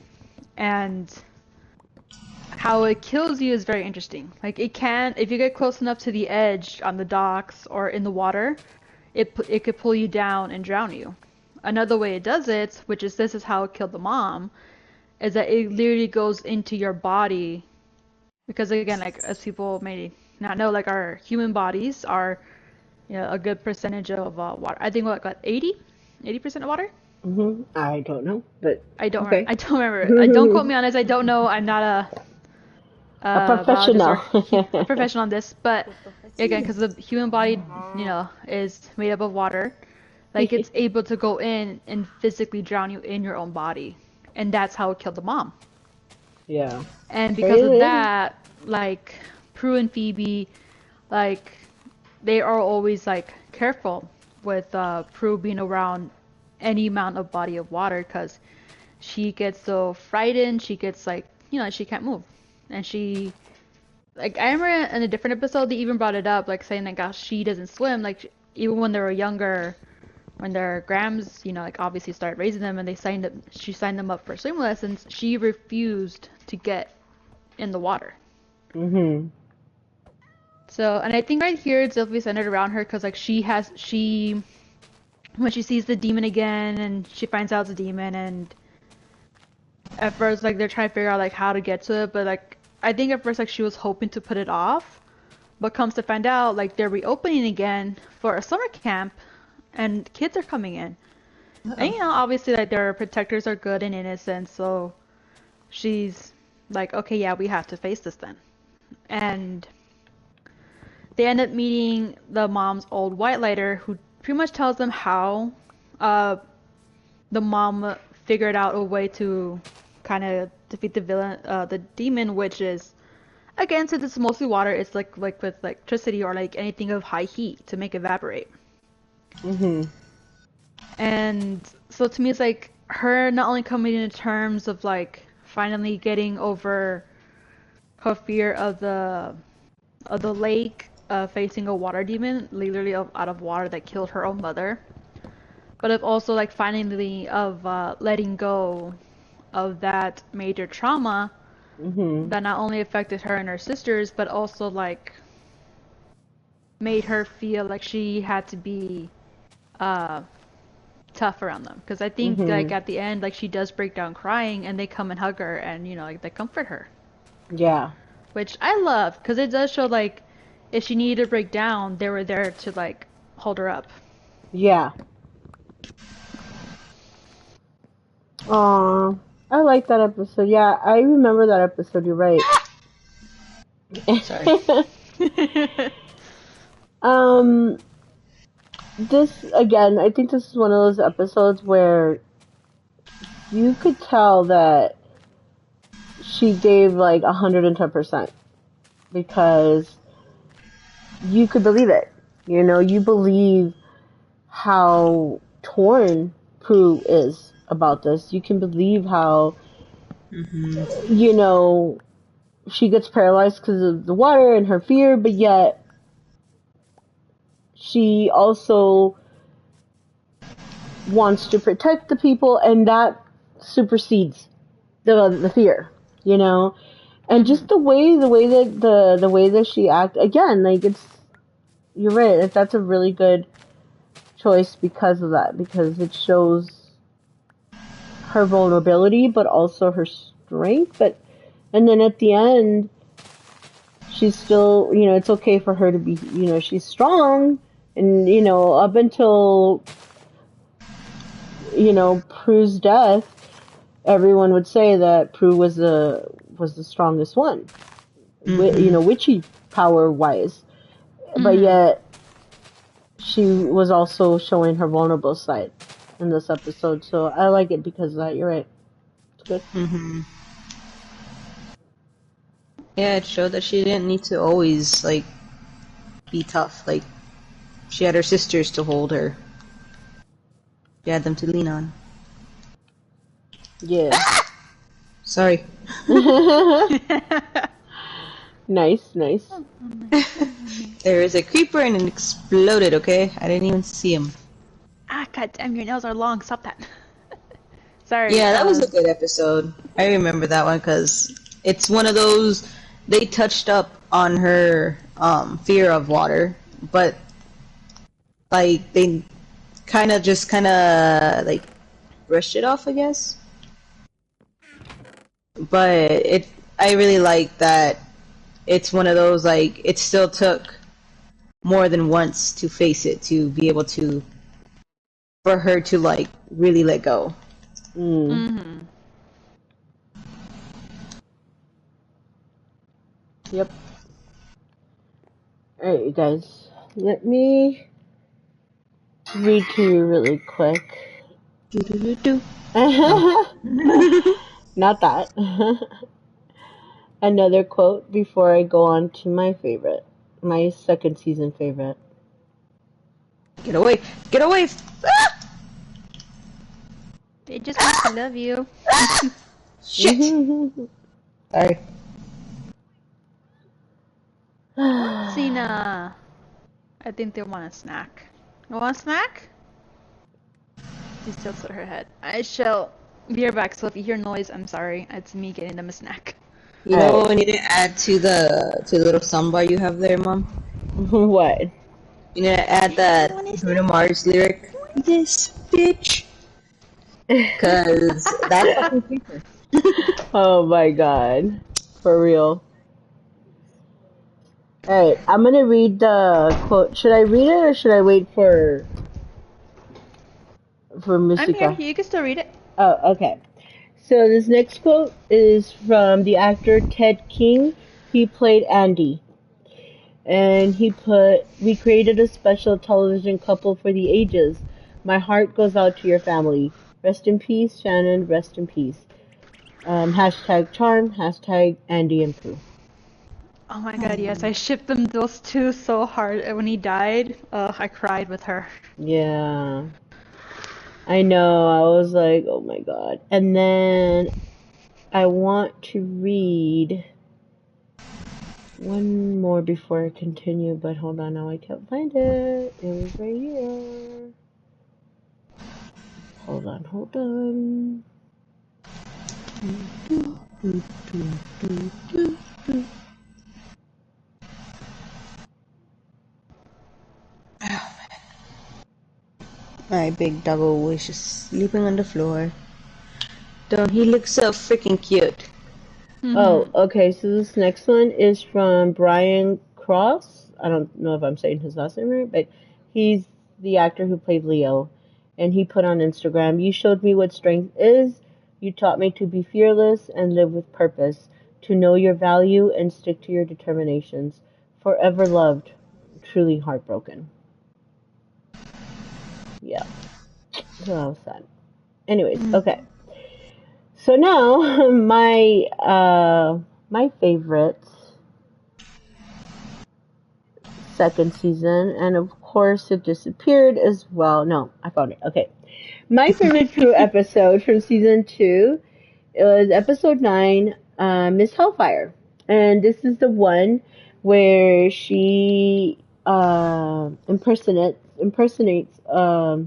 and how it kills you is very interesting. Like it can, if you get close enough to the edge on the docks or in the water, it could pull you down and drown you. Another way it does it, which is this is how it killed the mom, is that it literally goes into your body. Because again, like as people may not know, like our human bodies are a good percentage of water. I think like 80% of water. I don't know, but I don't okay. I don't remember. I don't quote me on this. I don't know. I'm not A a biologist professional. or professional on this, but again, because the human body, is made up of water, like it's able to go in and physically drown you in your own body, and that's how it killed the mom. Yeah. And because of Crazy. that, like Prue and Phoebe, like they are always like careful with Prue being around any amount of body of water because she gets so frightened, she gets like, she can't move. And she, like, I remember in a different episode, they even brought it up, like saying that, gosh, she doesn't swim. Like, even when they were younger, when their grams, like obviously started raising them and she signed them up for swim lessons, she refused to get in the water. Mhm. So, and I think right here it's definitely centered around her because, like, when she sees the demon again and she finds out it's a demon, and at first, like, they're trying to figure out, like, how to get to it, but, like, I think at first, like, she was hoping to put it off, but comes to find out, like, they're reopening again for a summer camp, and kids are coming in. And, obviously, like, their protectors are good and innocent, so she's like, okay, yeah, we have to face this then. And they end up meeting the mom's old whitelighter, who pretty much tells them how the mom figured out a way to kind of defeat the villain, the demon, which is, again, since it's mostly water, it's like with electricity or like anything of high heat to make it evaporate. Mhm. And so to me, it's like her not only coming into terms of like finally getting over her fear of the lake, facing a water demon, literally out of water that killed her own mother, but of also like finally of letting go of that major trauma Mhm. that not only affected her and her sisters, but also like made her feel like she had to be uh, tough around them. Because I think like Mhm. at the end, like she does break down crying, and they come and hug her, and like they comfort her, Yeah. which I love because it does show like if she needed to break down, they were there to like hold her up. Yeah. Aw, I like that episode. Yeah, I remember that episode. You're right. Sorry. um, this again, I think this is one of those episodes where you could tell that she gave like 110% because you could believe it. You believe how torn Prue is about this. You can believe how, Mm-hmm. you know, she gets paralyzed because of the water and her fear, but yet she also wants to protect the people, and that supersedes the fear. And just the way that she act again, like you're right, like that's a really good choice because of that, because it shows her vulnerability but also her strength. And then at the end, she's still, it's okay for her to be, she's strong. And, up until, Prue's death, everyone would say that Prue was the strongest one, Mm-hmm. witchy power wise. But Mm-hmm. yet, she was also showing her vulnerable side in this episode. So I like it because of that. You're right. It's good. Mm-hmm. Yeah, it showed that she didn't need to always like be tough. Like she had her sisters to hold her. She had them to lean on. Yeah. Sorry. Nice, nice. There is a creeper and it exploded, okay? I didn't even see him. Ah, god damn, your nails are long. Stop that. Sorry. Yeah, that was a good episode. I remember that one because it's one of those, they touched up on her fear of water, but like they kind of like brushed it off, I guess. But I really like that it's one of those, like, it still took more than once to face it, to be able to for her to like really let go. Mm-hmm. Yep. Alright, you guys. Let me read to you really quick. Not that. Another quote before I go on to my favorite. My second season favorite. Get away! Get away! Ah! They just want to love you. Shit! Sorry. Cena. I think they want a snack. You want a snack? She tilts her head. I shall be right back, so if you hear noise, I'm sorry. It's me getting them a snack. You know what we need to add to the little soundbar you have there, Mom? What? You need to add that Bruno Mars lyric. This bitch. Cause that's fucking creepy. Oh my god. For real. Alright, I'm gonna read the quote. Should I read it or should I wait for I'm here. Musica? You can still read it. Oh, okay. So this next quote is from the actor Ted King. He played Andy. And he put, "We created a special television couple for the ages. My heart goes out to your family. Rest in peace, Shannon. Rest in peace. Hashtag charm. Hashtag Andy and Prue." Oh my god, yes. I shipped them those two so hard. And when he died, I cried with her. Yeah. I know. I was like, oh my god. And then I want to read one more before I continue, but hold on, now I can't find it. It was right here. Hold on. My big doggo was just sleeping on the floor. Don't he look so freaking cute? Oh, okay, so this next one is from Brian Cross. I don't know if I'm saying his last name right, but he's the actor who played Leo. And he put on Instagram, "You showed me what strength is. You taught me to be fearless and live with purpose, to know your value and stick to your determinations. Forever loved, truly heartbroken." Yeah, so that was sad. Anyways, okay. So now my favorite second season, and of course it disappeared as well. No, I found it. Okay. My favorite Prue episode from season 2, it was episode 9, Miss Hellfire. And this is the one where she impersonates a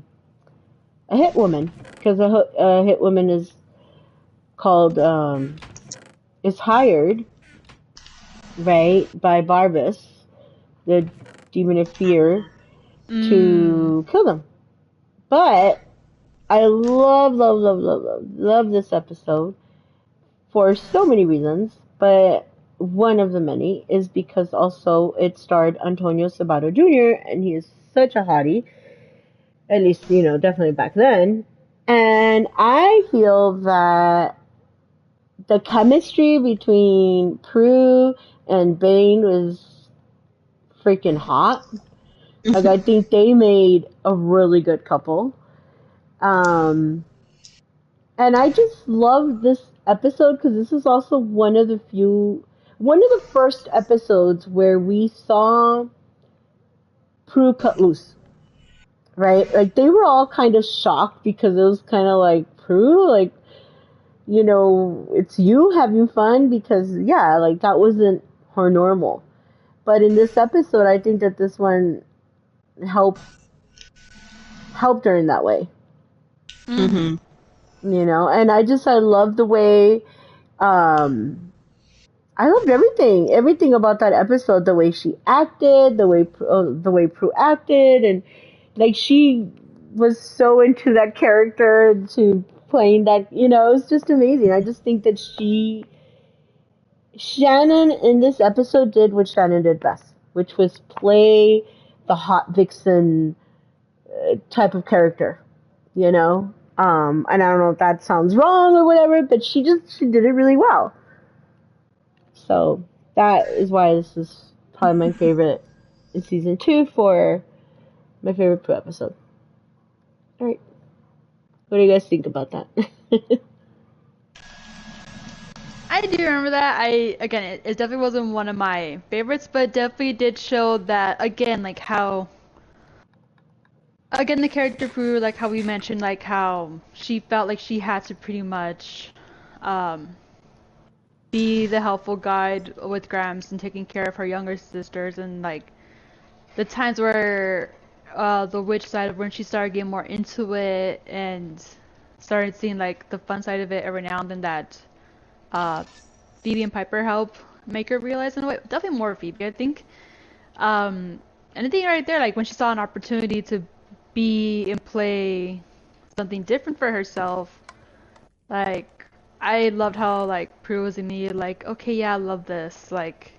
hit woman, because a hit woman is called is hired, right, by Barbas, the demon of fear, to kill them. But I love this episode for so many reasons, but one of the many is because also it starred Antonio Sabato Jr., and he is such a hottie, at least, definitely back then. And I feel that the chemistry between Prue and Bane was freaking hot. Like, I think they made a really good couple. And I just love this episode because this is also one of the first episodes where we saw Prue cut loose, right? Like, they were all kind of shocked because it was kind of like, Prue, like, it's you having fun, because, yeah, like, that wasn't her normal. But in this episode, I think that this one helped her in that way. Mm-hmm. And I love the way, I loved everything about that episode, the way she acted, the way Prue acted, and like she was so into that character, to playing that, it was just amazing. I just think that Shannon in this episode did what Shannon did best, which was play the hot vixen type of character. you know. And I don't know if that sounds wrong or whatever, but she did it really well. So that is why this is probably my favorite in season 2 for my favorite Prue episode. All right, what do you guys think about that? I do remember that. Again, it definitely wasn't one of my favorites, but definitely did show that again, like how again the character Prue, like how we mentioned, like how she felt like she had to pretty much um, be the helpful guide with Grams and taking care of her younger sisters, and like the times where the witch side of when she started getting more into it and started seeing like the fun side of it every now and then that uh, Phoebe and Piper help make her realize in a way. Definitely more Phoebe, I think. And I think right there, like when she saw an opportunity to be and play something different for herself, like I loved how like Prue was immediately like, okay, yeah, I love this, like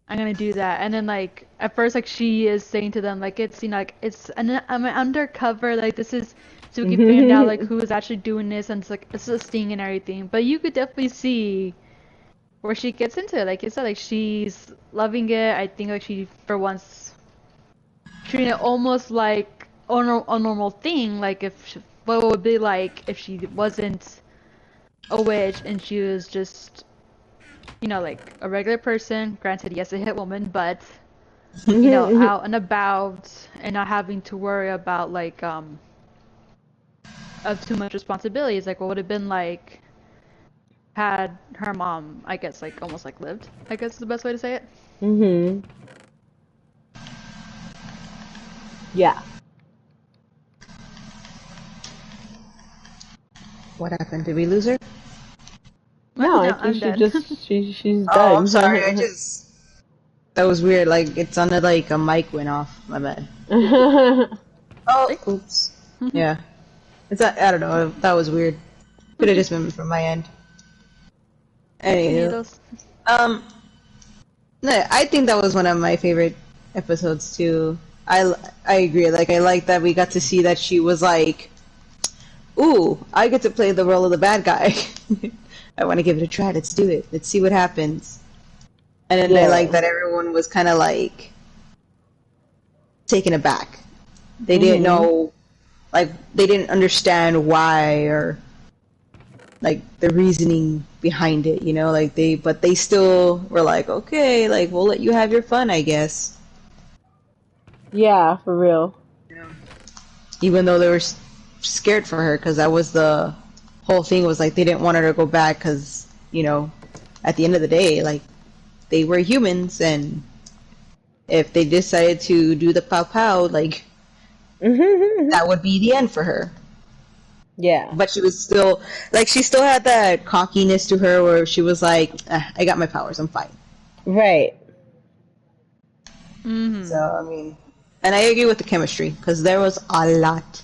I'm gonna do that. And then like at first, like she is saying to them, like it's like I'm undercover, like this is so we can find out like who is actually doing this, and it's like it's a sting and everything. But you could definitely see where she gets into it. Like you said, like she's loving it. I think like she for once treating it almost like a normal thing. Like what it would be like if she wasn't a witch and she was just, like a regular person. Granted, yes, a hit woman, but out and about and not having to worry about like of too much responsibilities. Like what would have been like had her mom, I guess, like almost like lived. I guess is the best way to say it. Mhm. Yeah. What happened? Did we lose her? No, I No, think I'm dead. she's Oh, I'm done. sorry. That was weird. Like it sounded like a mic went off. My bad. Oh, oops. Yeah. I don't know. That was weird. Could have just been from my end. Anywho, Needles. um, no, I think that was one of my favorite episodes too. I agree. Like I like that we got to see that she was like, "Ooh, I get to play the role of the bad guy. I want to give it a try. Let's do it. Let's see what happens." And then I like Yeah. that everyone was kind of like taken aback. They didn't Mhm. know, like they didn't understand why or like the reasoning behind it, like but they still were like, okay, like we'll let you have your fun, I guess. Yeah, for real. Even though they were scared for her, because that was the whole thing, was like they didn't want her to go back because, at the end of the day, like they were humans, and if they decided to do the pow pow, like that would be the end for her. Yeah. But she was still, like, she still had that cockiness to her where she was like, I got my powers, I'm fine. Right. So, I mean, and I agree with the chemistry, because there was a lot.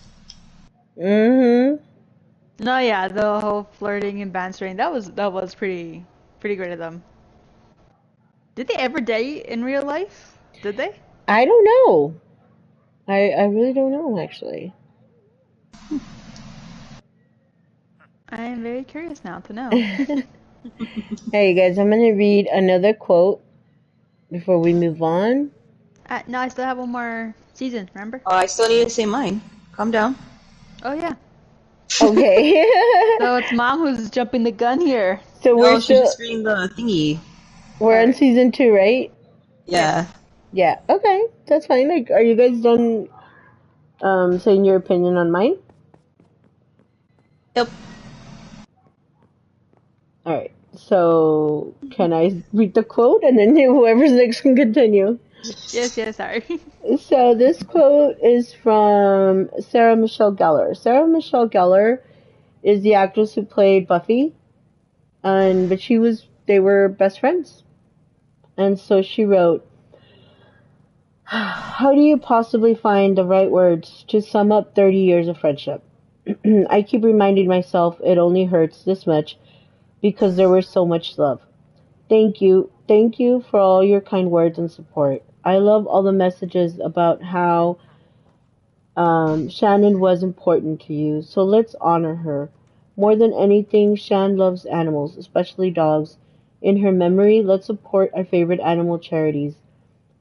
Mhm. No, yeah, the whole flirting and bantering, that was pretty great of them. Did they ever date in real life? Did they? I don't know. I really don't know actually. I am very curious now to know. Hey guys, I'm gonna read another quote before we move on. No, I still have one more season, remember? Oh, I still need to say mine. Calm down. Oh, yeah. Okay. So it's Mom who's jumping the gun here. So No, she's just reading the thingy. we're on Alright. season 2, right? Yeah. Yeah. Okay, that's fine. Like, are you guys done saying your opinion on mine? Yep. All right. So can I read the quote and then whoever's next can continue? Yes, sorry. So this quote is from Sarah Michelle Gellar. Sarah Michelle Gellar is the actress who played Buffy, but they were best friends. And so she wrote, "How do you possibly find the right words to sum up 30 years of friendship? I keep reminding myself it only hurts this much because there was so much love. Thank you. Thank you for all your kind words and support. I love all the messages about how Shannon was important to you, so let's honor her. More than anything, Shan loves animals, especially dogs. In her memory, let's support our favorite animal charities.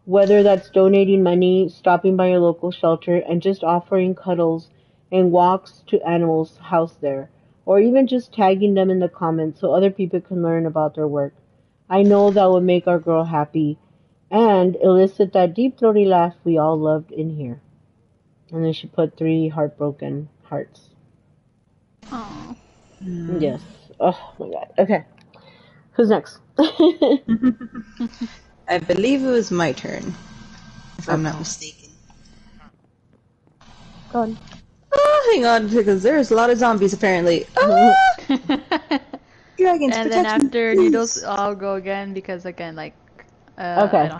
Whether that's donating money, stopping by your local shelter, and just offering cuddles and walks to animals housed there, or even just tagging them in the comments so other people can learn about their work. I know that would make our girl happy and elicit that deep throaty laugh we all loved in here. And then she put three heartbroken hearts. Oh. Yes. Oh my god. Okay. Who's next? I believe it was my turn, if I'm not mistaken. Go on. Oh, hang on, because there's a lot of zombies apparently. Ah! Dragons, And then protect me, after please. Needles, I'll go again because again, like, Okay. I don't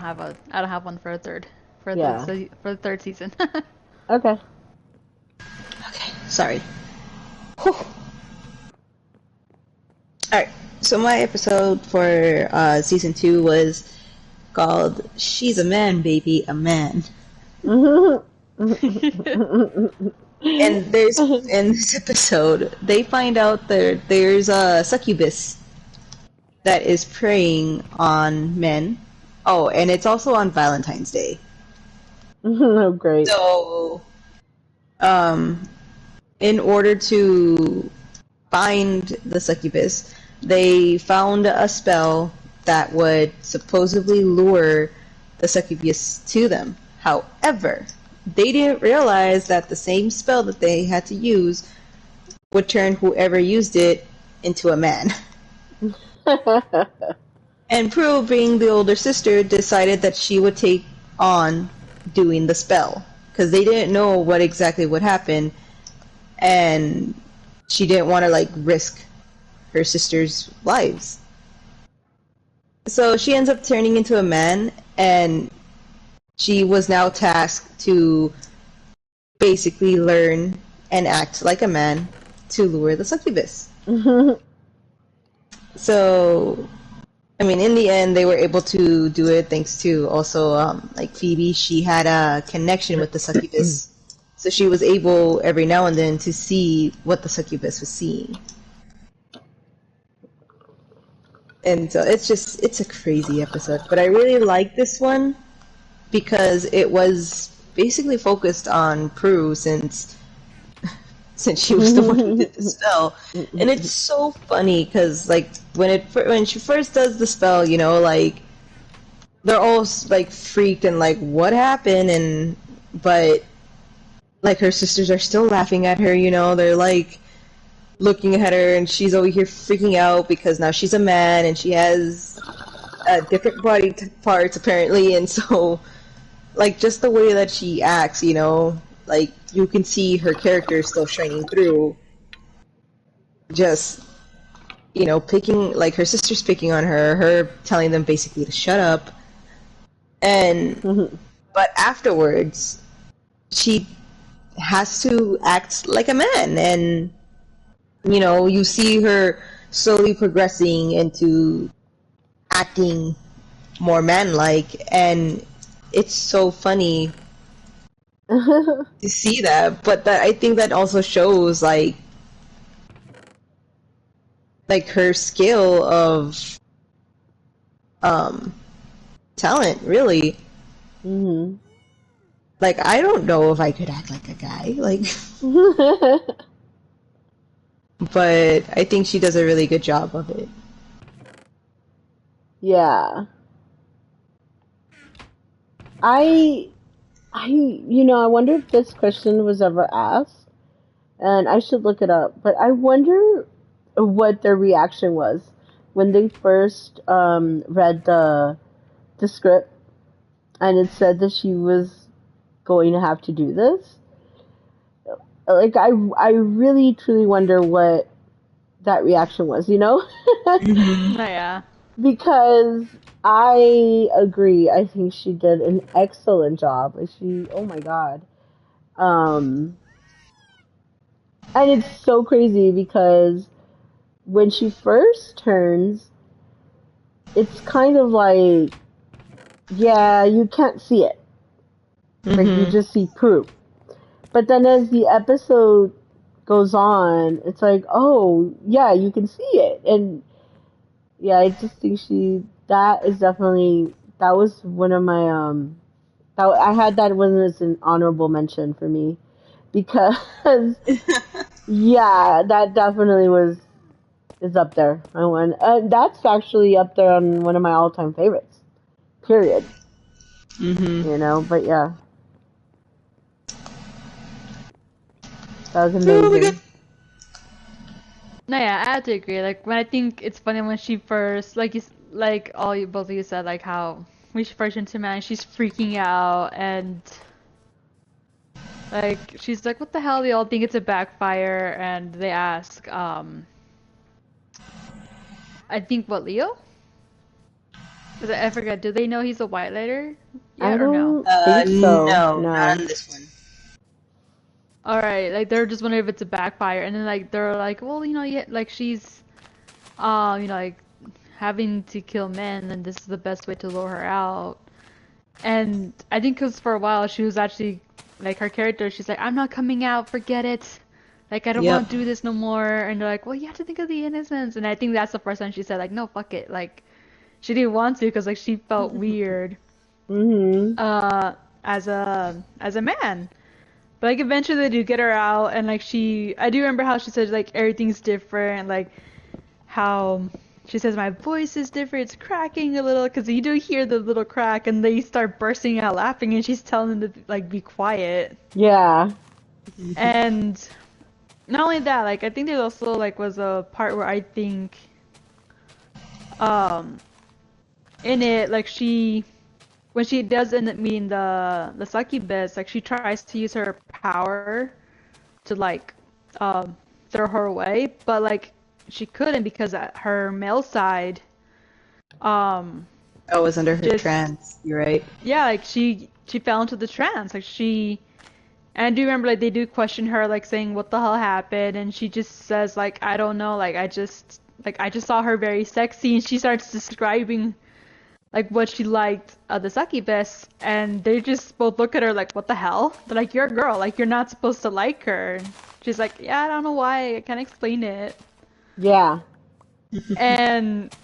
have one for a third, for the third season. Okay. Okay, sorry. Whew. Alright, so my episode for season 2 was called She's a Man, Baby, a Man. And there's in this episode, they find out that there's a succubus that is preying on men. Oh, and it's also on Valentine's Day. Oh, great. So, in order to find the succubus, they found a spell that would supposedly lure the succubus to them. However, they didn't realize that the same spell that they had to use would turn whoever used it into a man. And Prue, being the older sister, decided that she would take on doing the spell. Because they didn't know what exactly would happen. And she didn't want to, like, risk her sister's lives. So she ends up turning into a man, and she was now tasked to basically learn and act like a man to lure the succubus. So, I mean, in the end, they were able to do it thanks to also, like Phoebe, she had a connection with the succubus. So she was able every now and then to see what the succubus was seeing. And so it's a crazy episode. But I really like this one because it was basically focused on Prue since she was the one who did the spell. And it's so funny because, like, when she first does the spell, you know, like, they're all, like, freaked and, like, what happened? But, like, her sisters are still laughing at her, you know, they're, like, looking at her, and she's over here freaking out because now she's a man, and she has different body parts, apparently, and so, like, just the way that she acts, you know, like, you can see her character still shining through. Just, you know, like, her sister's picking on her telling them basically to shut up. But afterwards, she has to act like a man, and, you know, you see her slowly progressing into acting more man-like, and it's so funny to see that, but that I think that also shows like her skill of talent, really. Like, I don't know if I could act like a guy, like, but I think she does a really good job of it. Yeah. I wonder if this question was ever asked, and I should look it up, but I wonder what their reaction was when they first read the script and it said that she was going to have to do this. Like, I really truly wonder what that reaction was, you know? Oh, yeah. Because I agree. I think she did an excellent job. Oh my god. And it's so crazy because when she first turns, it's kind of like, yeah, you can't see it. Like, you just see Prue. But then as the episode goes on, it's like, oh, yeah, you can see it. And yeah, I just think that is definitely, that was one of my, I had that one as an honorable mention for me. Because, yeah, that definitely is up there. That's actually up there on one of my all-time favorites. Period. But yeah. That was amazing. No, yeah, I have to agree. Like when I think it's funny when she first, like both of you said, like how when she first into man, she's freaking out and like she's like, "What the hell?" They all think it's a backfire, and they ask, I think Leo? I forget. Do they know he's a white lighter yet or no? Think so. No, not on this one. All right, like they're just wondering if it's a backfire, and then like they're like, well, yeah, like she's, like having to kill men, and this is the best way to lure her out. And I think because for a while she was actually like her character, she's like, I'm not coming out, forget it. Like I don't want to do this no more. And they're like, well, you have to think of the innocence. And I think that's the first time she said like, no, fuck it. Like she didn't want to because like she felt weird. As a man. But like eventually they do get her out, and like I do remember how she said like everything's different, like how she says my voice is different, it's cracking a little, because you do hear the little crack, and they start bursting out laughing, and she's telling them to like be quiet. Yeah. And not only that, like I think there's also like was a part where I think, in it like when she does end up meeting the succubus, like she tries to use her power to like throw her away, but like she couldn't because her male side was under her trance. You're right. Yeah, like she fell into the trance. Like and I do remember like they do question her, like saying what the hell happened, and she just says like I don't know, like I just saw her very sexy, and she starts describing like what she liked the succubus, and they just both look at her like, what the hell? They're like, you're a girl, like you're not supposed to like her. She's like, yeah, I don't know why, I can't explain it. Yeah. And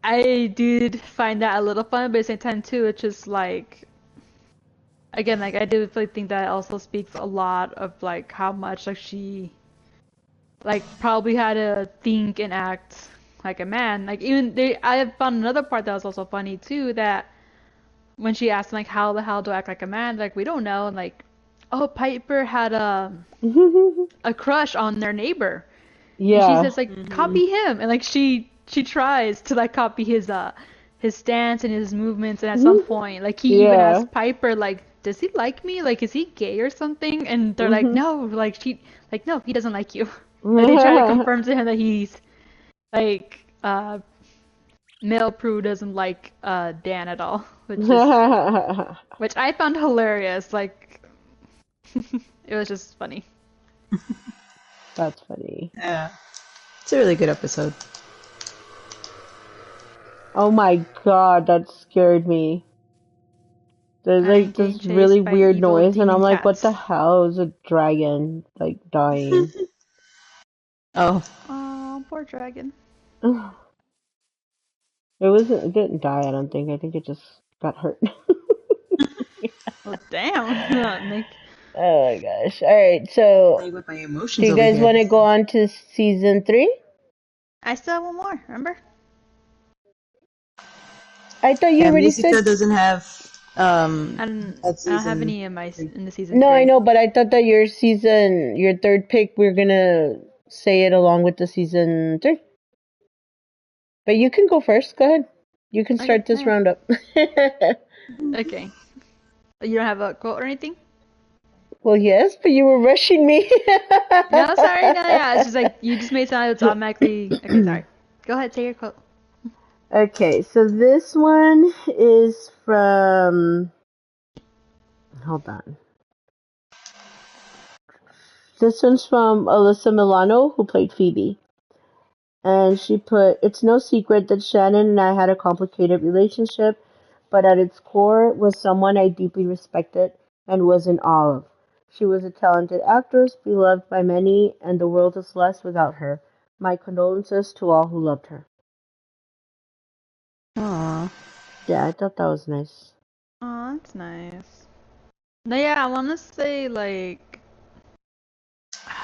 I did find that a little fun, but at the same time too, it's just like, again, like I do think that also speaks a lot of like how much like she like probably had to think and act like a man. Like I have found another part that was also funny too, that when she asked like how the hell do I act like a man, like we don't know, and like, oh, Piper had a crush on their neighbor. Yeah. And she says like copy him, and like she tries to like copy his stance and his movements, and at some point like he even asks Piper like, does he like me, like is he gay or something? And they're like, no, like no, he doesn't like you. Like, they try to confirm to him that he's like male Prue doesn't like Dan at all, which I found hilarious. Like it was just funny. That's funny. Yeah, it's a really good episode. Oh my god, that scared me. There's like this really weird noise, and I'm like, what the hell? Is a dragon like dying? Oh, poor dragon. It didn't die, I don't think. I think it just got hurt. Oh damn, Nick. Oh my gosh. Alright, so with my emotions, do you guys want to go on to season 3? I still have one more, remember? I thought you already said doesn't have I don't have any in the season. No, 3. I know, but I thought that your third pick, we're gonna say it along with the season 3. But you can go first. Go ahead. You can start this roundup. Okay. You don't have a quote or anything? Well, yes, but you were rushing me. No, sorry. No, yeah. It's just like you just made something that's automatically. Okay, sorry. Go ahead, say your quote. Okay, so this one is from. Hold on. This one's from Alyssa Milano, who played Phoebe. And she put, "It's no secret that Shannon and I had a complicated relationship, but at its core was someone I deeply respected and was in awe of. She was a talented actress, beloved by many, and the world is less without her. My condolences to all who loved her. Aww. Yeah, I thought that was nice. Oh, that's nice. No, yeah, I want to say like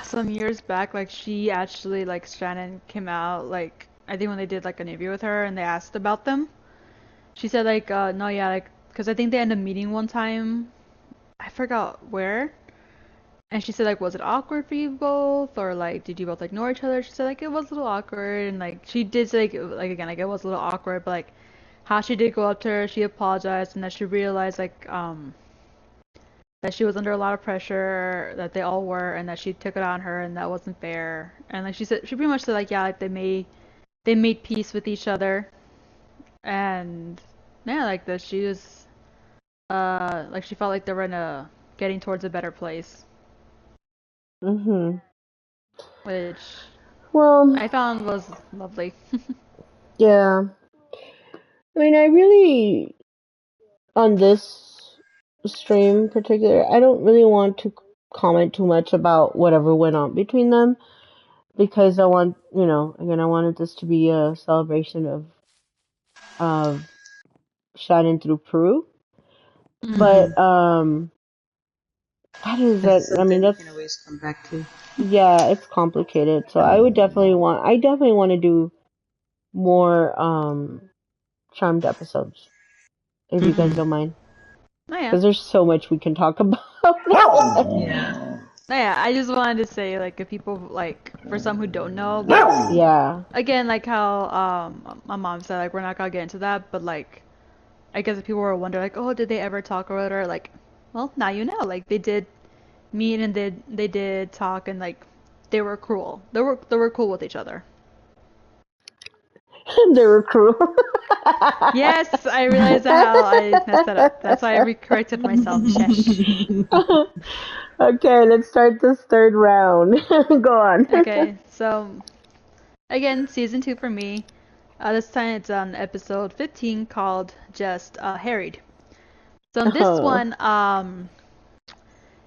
some years back, like she actually like Shannon came out like I think when they did like an interview with her and they asked about them, she said like no, yeah, like because I think they ended up meeting one time. I forgot where. And she said like was it awkward for you both or like did you both ignore each other? She said like it was a little awkward and like she did say like again like it was a little awkward but like how she did go up to her, she apologized and that she realized like that she was under a lot of pressure, that they all were, and that she took it on her, and that wasn't fair. And like she said, she pretty much said like yeah, like they made peace with each other, and yeah, like that she was like she felt like they were in a getting towards a better place, Mhm. which Well, I found was lovely. yeah. I mean, I really on this stream in particular, I don't really want to comment too much about whatever went on between them because I want, again, I wanted this to be a celebration of Shannon through Prue. Mhm. But that is that. That's I mean, something we that's can always come back to. yeah, it's complicated. So I definitely want to do more charmed episodes if you guys Mhm. don't mind, Oh yeah. because there's so much we can talk about. Yeah. Oh yeah, I just wanted to say like if people like for some who don't know like Yeah. again like how my mom said like we're not gonna get into that but like I guess if people were wondering like, oh, did they ever talk or whatever? Like, well, now you know. Like they did meet and they did talk and like they were cool. They were cool with each other. They were cruel. Yes, I realized how I messed that up. That's why I corrected myself. Shesh. Okay, let's start this third round. Go on. Okay, so again, season 2 for me. This time it's on episode 15 called just Harried. So in this Oh, one,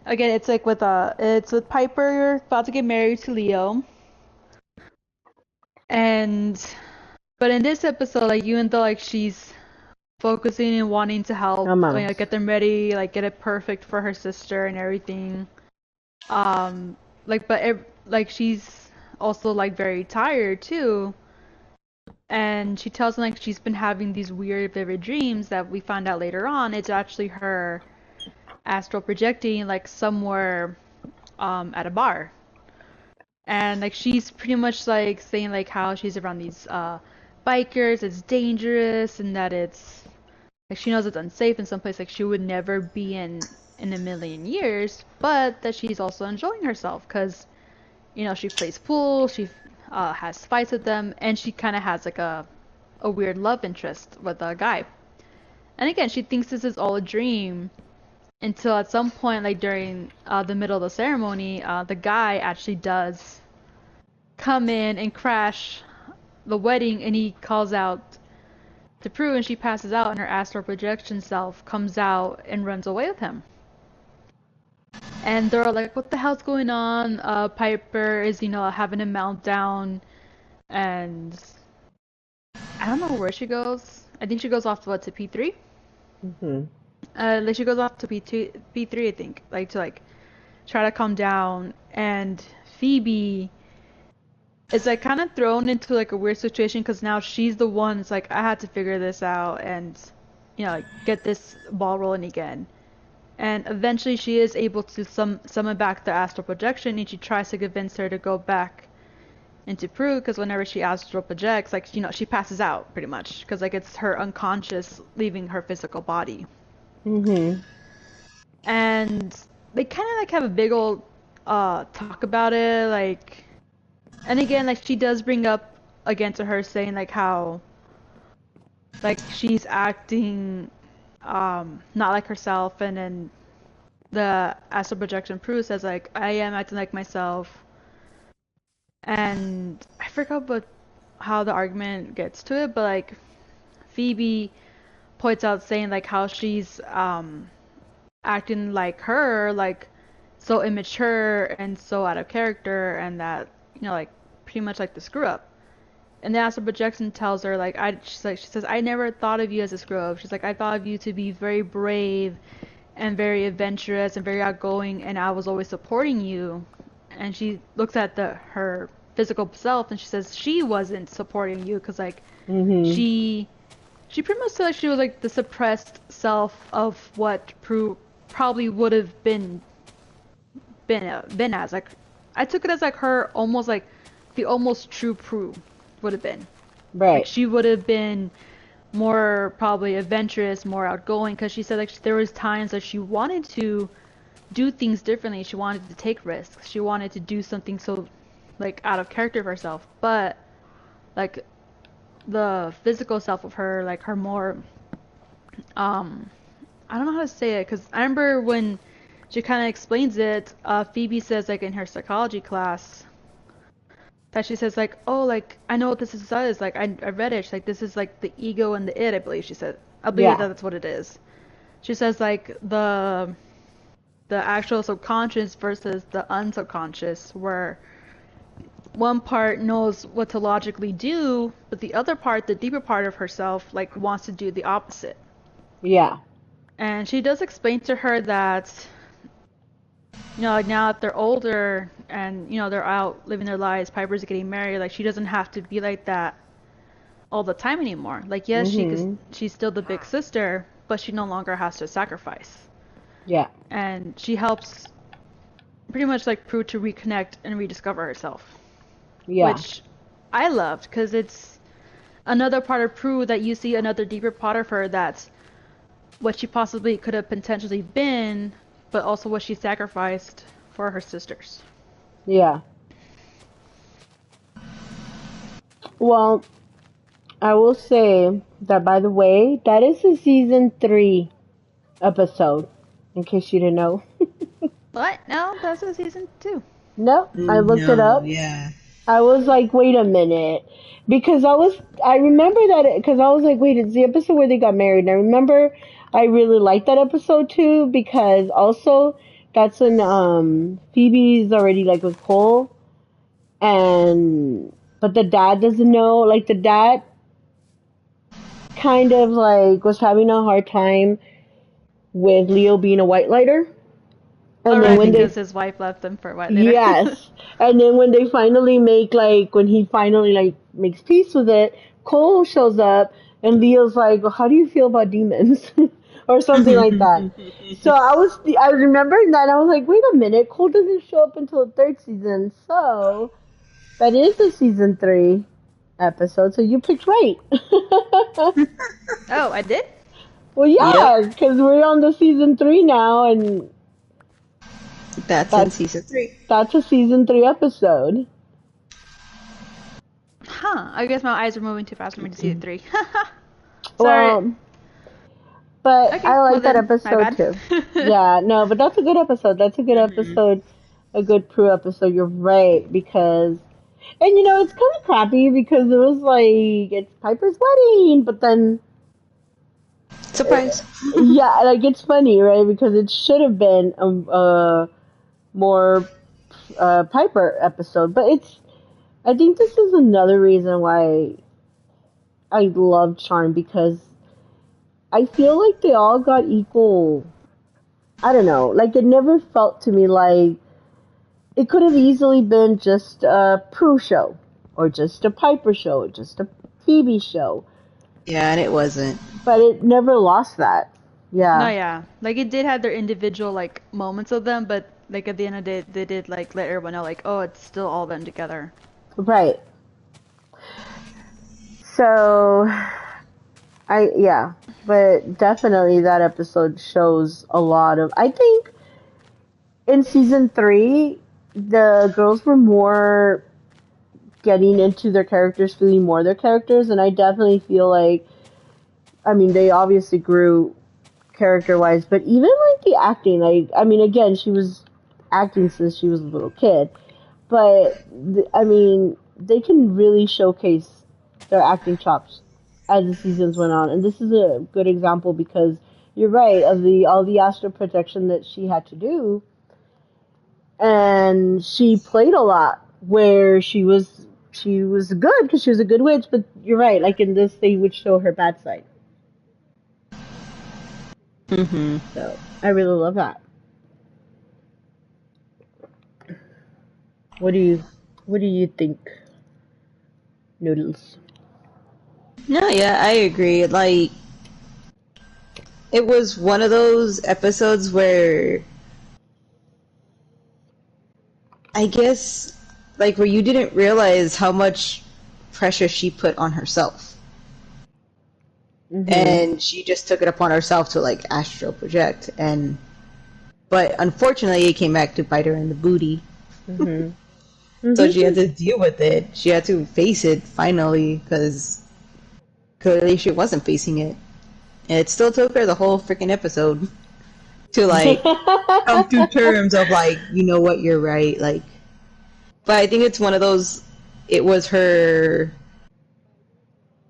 again it's like it's with Piper about to get married to Leo. And but in this episode, like even though like she's focusing and wanting to help, no mames. get them ready, like get it perfect for her sister and everything. Like like she's also like very tired too. And she tells them like she's been having these weird vivid dreams that we find out later on. It's actually her astral projecting like somewhere at a bar. And like she's pretty much like saying like how she's around these bikers, it's dangerous and that it's like she knows it's unsafe in some place like she would never be in a million years, but that she's also enjoying herself because she plays pool, she has fights with them, and she kind of has like a weird love interest with a guy. And again, she thinks this is all a dream until at some point, like during the middle of the ceremony, the guy actually does come in and crash the wedding, and he calls out to Prue, and she passes out, and her astral projection self comes out and runs away with him. And they're like, "What the hell's going on?" Piper is, having a meltdown, and I don't know where she goes. I think she goes off to what to P3. Hmm. Like she goes off to P3, I think, like to like try to calm down. And Phoebe is like kind of thrown into like a weird situation because now she's the one that's like I had to figure this out and like get this ball rolling again. And eventually she is able to summon back the astral projection and she tries to convince her to go back into Prue because whenever she astral projects, like she passes out pretty much because like it's her unconscious leaving her physical body. Hmm. And they kind of like have a big old talk about it like and again like she does bring up again to her saying like how like she's acting not like herself and then the astral projection Prue says like I am acting like myself and I forgot what how the argument gets to it but like Phoebe points out saying like how she's acting like her like so immature and so out of character, and that, you know, like pretty much like the screw up. And the astral projection tells her like she says, I never thought of you as a screw up. She's like, I thought of you to be very brave and very adventurous and very outgoing, and I was always supporting you. And she looks at her physical self and she says she wasn't supporting you because like she pretty much said like she was like the suppressed self of what Prue probably would have been as. Like I took it as like her almost like the almost true Prue would have been. Right. Like she would have been more probably adventurous, more outgoing, because she said like there was times that she wanted to do things differently. She wanted to take risks. She wanted to do something so like out of character of herself. But like the physical self of her, like her more I don't know how to say it, because I remember when she kind of explains it, Phoebe says like in her psychology class that she says like, oh, like I know what this is, like I read it. She's like, this is like the ego and the id, I believe she said. I believe that that's what it is. She says like the actual subconscious versus the unsubconscious, where one part knows what to logically do, but the other part, the deeper part of herself, like wants to do the opposite. Yeah. And she does explain to her that, you know, like now that they're older and, you know, they're out living their lives, Piper's getting married, like she doesn't have to be like that all the time anymore. Like, yes, she's still the big sister, but she no longer has to sacrifice. Yeah. And she helps pretty much like Prue to reconnect and rediscover herself. Yeah. Which I loved, because it's another part of Prue that you see, another deeper part of her that's what she possibly could have potentially been, but also what she sacrificed for her sisters. Yeah. Well, I will say that, by the way, that is a season 3 episode, in case you didn't know. What? No, that's a season 2. No, I looked it up. Yeah. I was like, wait a minute. Because I remember that, because I was like, wait, it's the episode where they got married. And I remember I really liked that episode too, because also that's when Phoebe's already like with Cole, but the dad doesn't know. Like the dad kind of like was having a hard time with Leo being a white lighter. And then because his wife left him for a white lighter. Yes. And then when they finally when he finally like makes peace with it, Cole shows up and Leo's like, well, how do you feel about demons? Or something like that. So I remember that, and I was like, wait a minute, Cole doesn't show up until the 3rd season, so that is a season 3 episode, so you picked right. Oh, I did? Well, yeah, because we're on the season 3 now, and that's in season 3. That's a season 3 episode. Huh, I guess my eyes are moving too fast for me to see the 3. Sorry. Well, but okay, I like that episode too. Yeah, no, but that's a good episode. That's a good episode. A good Prue episode. You're right, because, and you know, it's kind of crappy because it was like, it's Piper's wedding, but then surprise. Yeah, like it's funny, right? Because it should have been a more Piper episode, but I think this is another reason why I love Charmed, because I feel like they all got equal. I don't know. Like, it never felt to me like it could have easily been just a Prue show, or just a Piper show, or just a Phoebe show. Yeah, and it wasn't. But it never lost that. Yeah. No, yeah. Like, it did have their individual, like, moments of them, but, like, at the end of the day, they did, like, let everyone know, like, oh, it's still all them together. Right. So, but definitely that episode shows a lot of, I think in season 3, the girls were more getting into their characters, feeling more their characters, and I definitely feel like, I mean, they obviously grew character-wise, but even like the acting, like, I mean, again, she was acting since she was a little kid, but, I mean, they can really showcase their acting chops as the seasons went on, and this is a good example because you're right, of all the astral projection that she had to do. and she played a lot where she was good because she was a good witch, but you're right, like in this they would show her bad side. So I really love that. What do you think, Noodles? No, yeah, I agree. Like, it was one of those episodes where I guess, like, where you didn't realize how much pressure she put on herself. And she just took it upon herself to, like, astral project. But unfortunately, it came back to bite her in the booty. So she had to deal with it. She had to face it, finally, because clearly she wasn't facing it. And it still took her the whole freaking episode to, like, come to terms of, like, you know what, you're right, like. But I think it's one of those, it was her,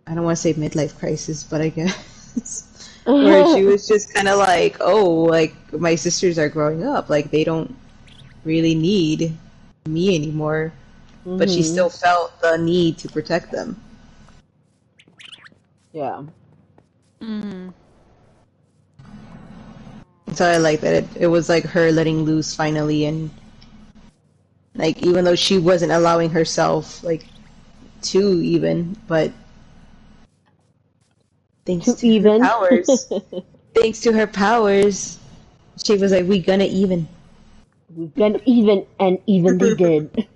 I don't want to say midlife crisis, but I guess, where she was just kind of like, oh, like, my sisters are growing up, like, they don't really need me anymore. But she still felt the need to protect them. Yeah. So I like that it was like her letting loose finally, and like even though she wasn't allowing herself like to even, but thanks to her powers, thanks to her powers, she was like, "We gonna even." We gonna even, and even they did.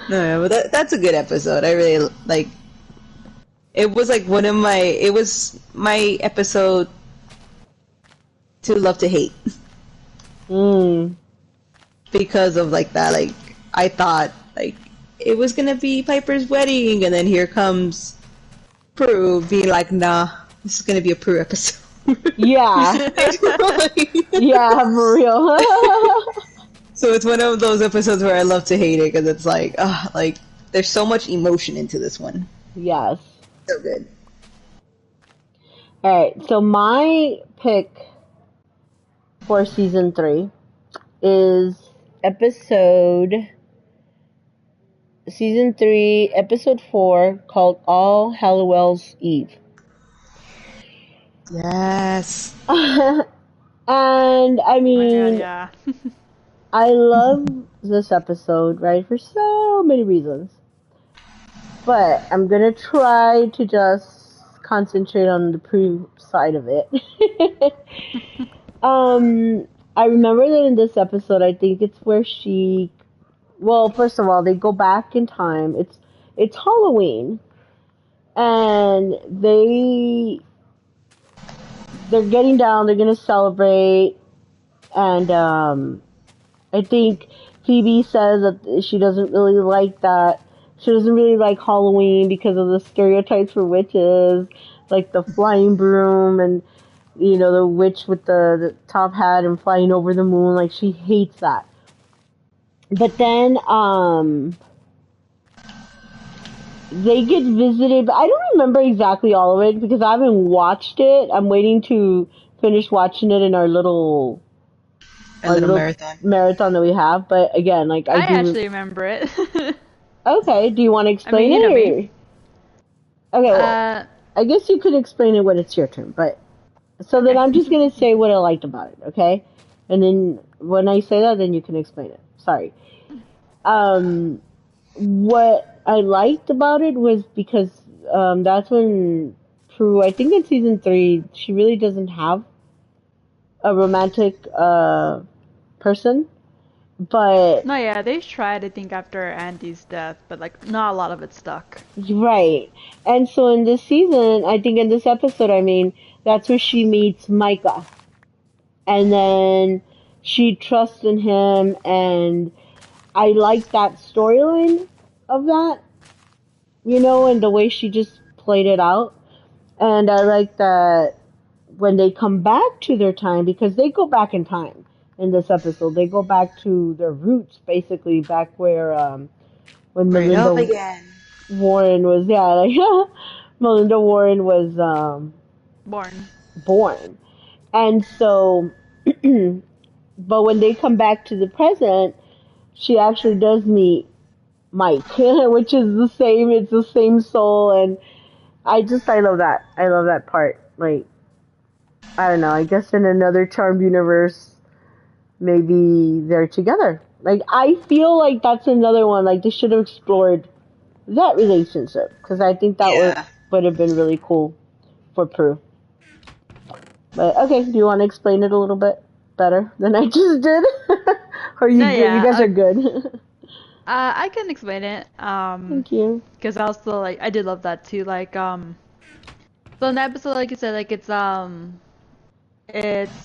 No, but that's a good episode. I really like. It was like it was my episode to love to hate. Because of like that, like I thought like it was gonna be Piper's wedding, and then here comes Prue being like, nah, this is gonna be a Prue episode. Yeah. Yeah, for real. So it's one of those episodes where I love to hate it because it's like there's so much emotion into this one. Yes. So good. Alright, so my pick for season 3 is season 3, episode 4, called All Halliwell's Eve. Yes. And I mean, yeah. I love this episode, right, for so many reasons. But I'm gonna try to just concentrate on the Prue side of it. I remember that in this episode, I think it's where well, first of all, they go back in time. It's Halloween, and they're getting down. They're gonna celebrate, and I think Phoebe says that she doesn't really like that. She doesn't really like Halloween because of the stereotypes for witches, like the flying broom and, you know, the witch with the top hat and flying over the moon. Like, she hates that. But then, they get visited, but I don't remember exactly all of it because I haven't watched it. I'm waiting to finish watching it in our little marathon that we have. But again, like I actually remember it. Okay, do you want to explain it? Me. Okay, well, I guess you could explain it when it's your turn. But so then I'm just gonna say what I liked about it, okay? And then when I say that, then you can explain it. Sorry. What I liked about it was because that's when Prue, I think in season 3, she really doesn't have a romantic person. But no, yeah, they tried, I think, after Andy's death, but like not a lot of it stuck. Right. And so in this season, I think in this episode, I mean, that's where she meets Micah. And then she trusts in him, and I like that storyline of that, you know, and the way she just played it out. And I like that when they come back to their time, because they go back in time in this episode. They go back to their roots, basically, back where when Melinda Warren was, Melinda Warren was born. And so but when they come back to the present, she actually does meet Mike, which is the same. It's the same soul, and I love that. I love that part. Like, I don't know. I guess in another Charmed universe, maybe they're together. Like, I feel like that's another one. Like, they should have explored that relationship, because I think that would have been really cool for Prue. But okay, do you want to explain it a little bit better than I just did? Or you No, good? yeah, You guys are good. I can explain it. Thank you. Because I also like I did love that too. Like so in the episode, like you said, like it's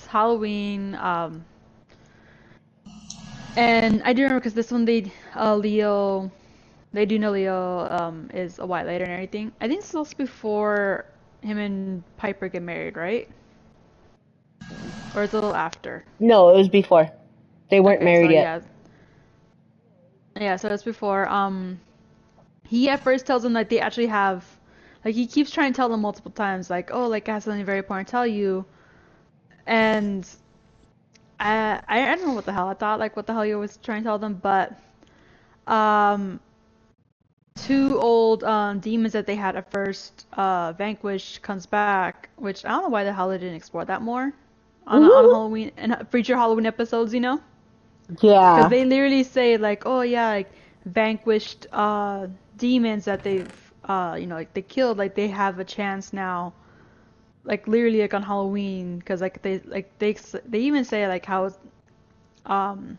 Halloween. And I do remember because this one Leo, they do know Leo is a white lady and everything. I think it's also before him and Piper get married, right? Or it's a little after. No, it was before. They weren't Okay, married so yet. yeah, so it's before. He at first tells them like they actually have, like he keeps trying to tell them multiple times, like, oh, like I have something very important to tell you, and I don't know what the hell I thought, like what the hell he was trying to tell them, but two old demons that they had at first vanquished comes back, which I don't know why the hell they didn't explore that more on Halloween and future Halloween episodes, you know? Yeah. Because they literally say like, oh yeah, like vanquished demons that they've like they killed, like they have a chance now, like literally like on Halloween, because like they even say like how um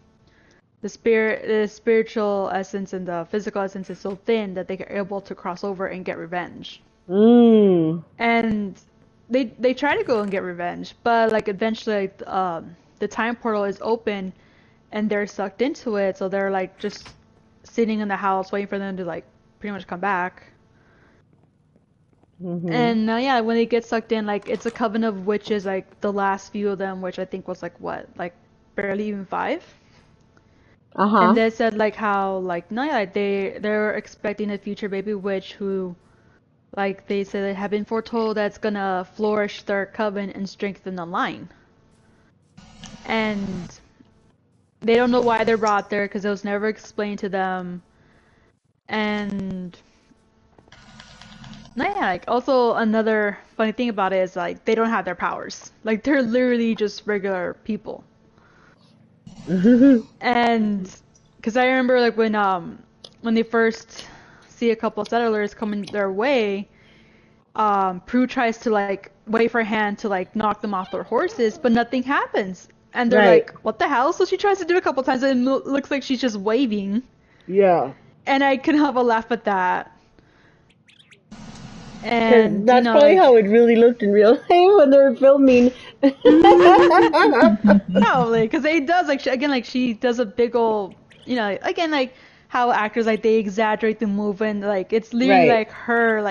the spiritual essence and the physical essence is so thin that they are able to cross over and get revenge. And they try to go and get revenge, but like eventually like, the time portal is open and they're sucked into it, so they're like just sitting in the house waiting for them to like pretty much come back. And yeah, when they get sucked in, like it's a coven of witches, like the last few of them, which I think was like what, like barely even 5. And they said like how like no, yeah, like they're expecting a future baby witch who, like they say, they have been foretold that's gonna flourish their coven and strengthen the line. And they don't know why they're brought there because it was never explained to them. And yeah, like also another funny thing about it is like they don't have their powers. Like they're literally just regular people. And because I remember like when they first see a couple of settlers coming their way, Prue tries to like wave her hand to like knock them off their horses, but nothing happens. And they're like, what the hell? So she tries to do it a couple times and it looks like she's just waving. Yeah. And I couldn't help but laugh at that. And that's probably how it really looked in real life when they were filming. Probably, because it does like she does a big old, again like how actors like they exaggerate the movement, like it's literally like her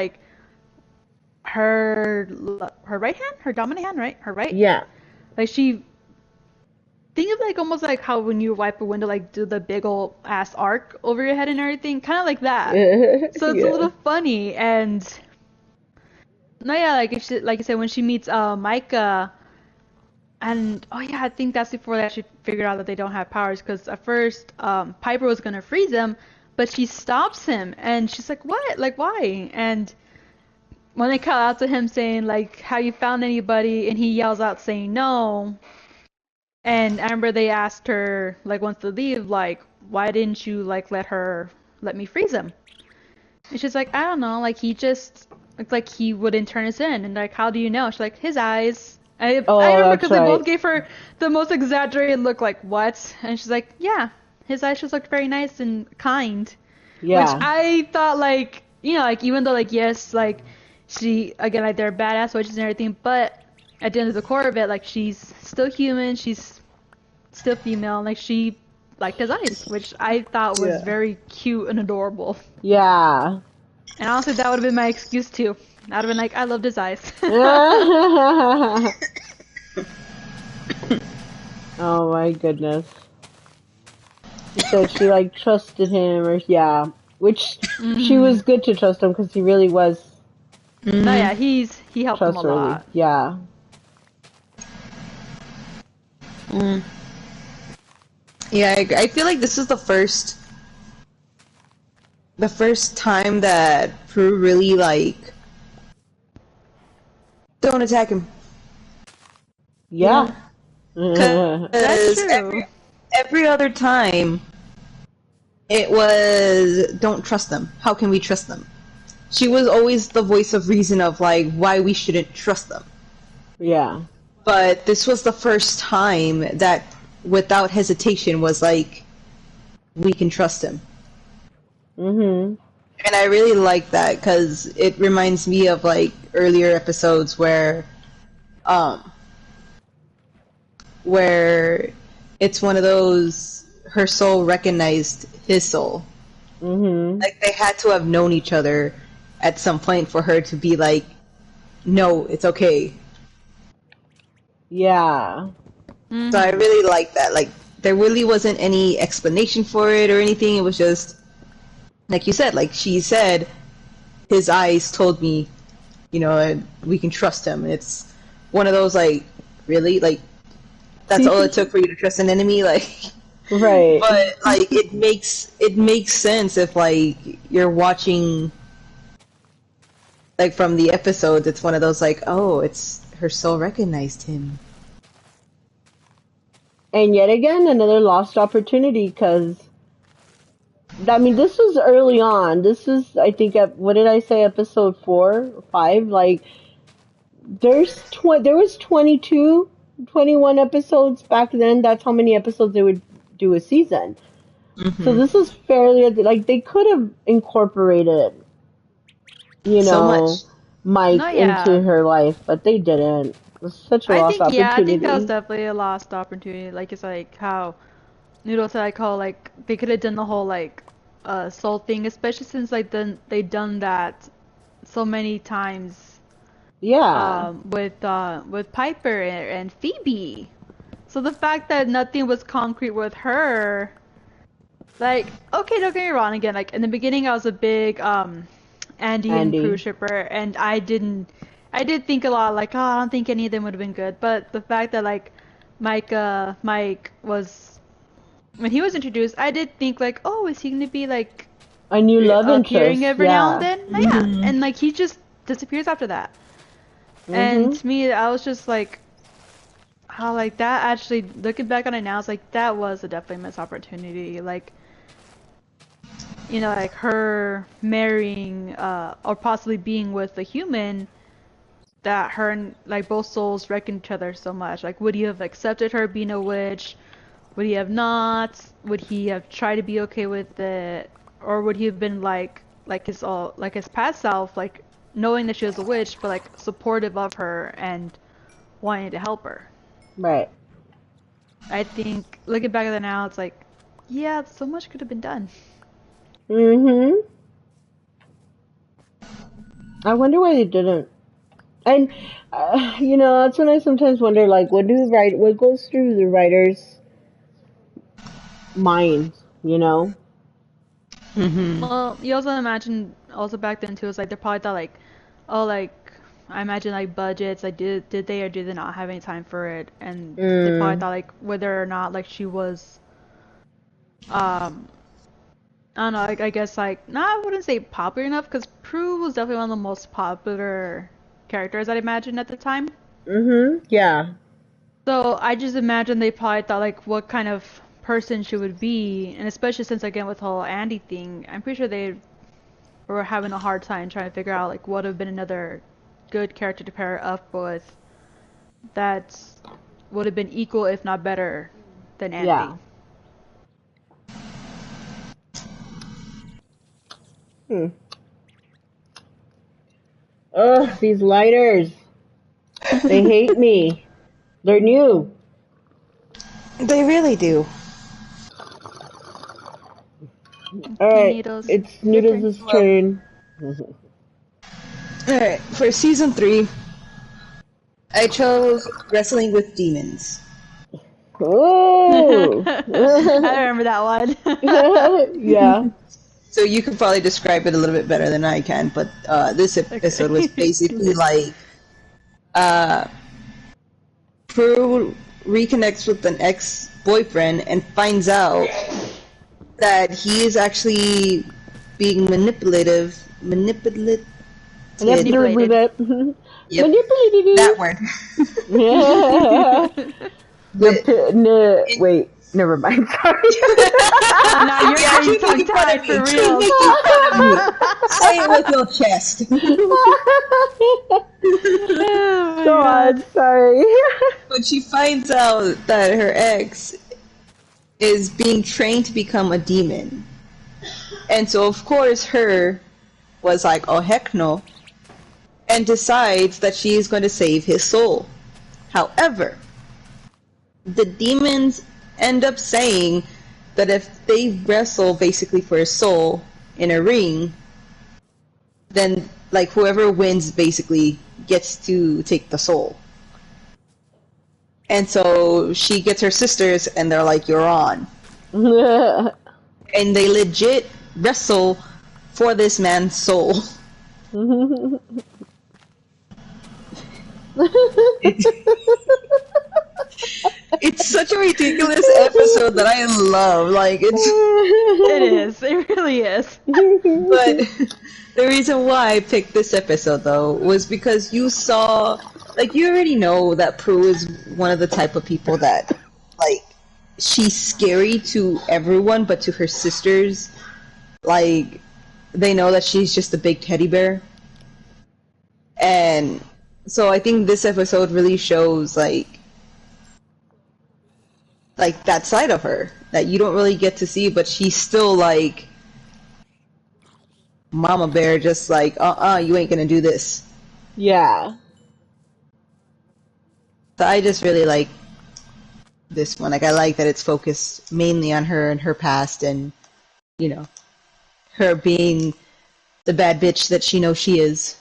her right hand, her dominant hand, right? Her right. Yeah. Like she. Think of like almost like how when you wipe a window, like do the big old ass arc over your head and everything, kind of like that. So it's a little funny, and no, yeah, like like you said, when she meets Micah, and oh yeah, I think that's before they actually figured out that they don't have powers, because at first Piper was gonna freeze him, but she stops him, and she's like, "What? Like why?" And when they call out to him saying like, "Have you found anybody?" and he yells out saying no. And I remember they asked her, like, once to leave, like, why didn't you, like, let me freeze him? And she's like, I don't know, like, he just looked like he wouldn't turn us in. And, like, how do you know? She's like, his eyes. I remember because they both gave her the most exaggerated look, like, what? And she's like, yeah, his eyes just looked very nice and kind. Yeah. Which I thought, like, like, even though, like, yes, like, she, again, like, they're badass witches and everything, but at the end of the core of it, like, she's still human, she's still female, like, she liked his eyes, which I thought was very cute and adorable. Yeah. And honestly, that would have been my excuse, too. I would have been like, I loved his eyes. Oh my goodness. So she, like, trusted him, or, which she was good to trust him, because he really was. No, yeah, he helped him a lot. Yeah. Yeah, I feel like this is the first time that Prue really like don't attack him. You Yeah. know, That's because true. every other time it was don't trust them. How can we trust them? She was always the voice of reason of like why we shouldn't trust them. Yeah. But this was the first time that without hesitation was like we can trust him. Mhm. And I really like that because it reminds me of like earlier episodes um, where it's one of those her soul recognized his soul. Mhm. Like they had to have known each other at some point for her to be like, no, it's okay. Yeah. So I Mhm. really like that. Like there really wasn't any explanation for it or anything. It was just like you said, like she said, his eyes told me, you know, we can trust him. It's one of those like, really, like that's all it took for you to trust an enemy, like. Right. But like it makes sense if like you're watching like from the episodes. It's one of those like, oh, it's her soul recognized him. And yet again, another lost opportunity because I mean, this was early on. This is, I think, what did I say, episode 4 or 5? Like, there was 22, 21 episodes back then. That's how many episodes they would do a season. So Mm-hmm. this is fairly, like, they could have incorporated, you So much. know, No, Mike yeah. into her life, but they didn't. It was such a lost I think that was opportunity. definitely a lost opportunity. Like it's like how Noodle said, like how like they could have done the whole like soul thing, especially since like they done that so many times Yeah. with Piper and Phoebe. So the fact that nothing was concrete with her, like okay, don't get me wrong. Again, like in the beginning, I was a big Andy and Prue Andy. shipper, and I did think a lot like, oh, I don't think any of them would have been good. But the fact that like Mike was when he was introduced, I did think like, oh, is he gonna be like A new love appearing interest. every now and Yeah. then? Yeah, Mm-hmm. and like he just disappears after that. And Mhm. to me, I was just like, how like that actually looking back on it now, it's like that was a definitely missed opportunity. Like like her marrying or possibly being with a human that her and like both souls reckon each other so much. Like, would he have accepted her being a witch? Would he have not? Would he have tried to be okay with it? Or would he have been like his past self, like knowing that she was a witch, but like supportive of her and wanting to help her? Right. I think looking back at it now, it's like, yeah, so much could have been done. Mhm. I wonder why they didn't. And that's when I sometimes wonder, like, what goes through the writer's mind, you know? Mm-hmm. Well, you also imagine also back then too, it's like they probably thought like, oh, like I imagine like budgets, like did they or did they not have any time for it, and they probably Mm. thought like whether or not like she was, um, I don't know, like I guess like no, I wouldn't say popular enough because Prue was definitely one of the most popular characters I'd imagine at the time. Mhm. Yeah. So I just imagine they probably thought like what kind of person she would be, and especially since again with the whole Andy thing, I'm pretty sure they were having a hard time trying to figure out like what would have been another good character to pair up with that would have been equal if not better than Andy. Yeah. Hmm. Ugh, these lighters. They hate me. They're new. They really do. All Okay, right. Needles, It's your turn. Noodles' Well, turn. all right. For season 3, I chose wrestling with demons. Oh. I remember that Yeah. one. So you could probably describe it a little bit better than I can, but this episode was Okay. basically like uh, Prue reconnects with an ex boyfriend and finds out that he is actually being manipulated. Manipulated. Yep, Manipulated. that word. Yeah. But Wait, never mind. Sorry. Oh, now you're yeah, getting keep making fun tongue-tied of for me. Keep real. making fun of me. Say it with your chest. Oh my Go on, god. sorry. But she finds out that her ex is being trained to become a demon. And so, of course, her was like, oh, heck no. And decides that she is going to save his soul. However, the demons end up saying that if they wrestle basically for his soul in a ring, then like whoever wins basically gets to take the soul. And so she gets her sisters and they're like, you're on. And they legit wrestle for this man's soul. It's such a ridiculous episode that I love. Like it's It is. It really is. But the reason why I picked this episode though was because you saw, like, you already know that Prue is one of the type of people that, like, she's scary to everyone but to her sisters. Like, they know that she's just a big teddy bear. And so I think this episode really shows like that side of her that you don't really get to see, but she's still like mama bear, just like you ain't gonna do this. Yeah. So I just really like this one. Like I like that it's focused mainly on her and her past, and you know, her being the bad bitch that she knows she is.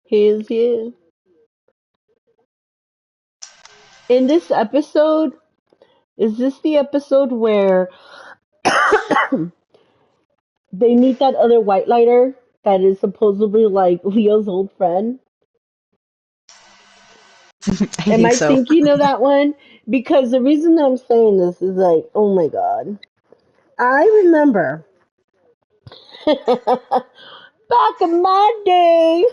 He is you. In this episode, is this the episode where they meet that other white lighter that is supposedly like Leo's old friend? I Am think I so. thinking of that one? Because the reason I'm saying this is like, oh my god. I remember back in my day.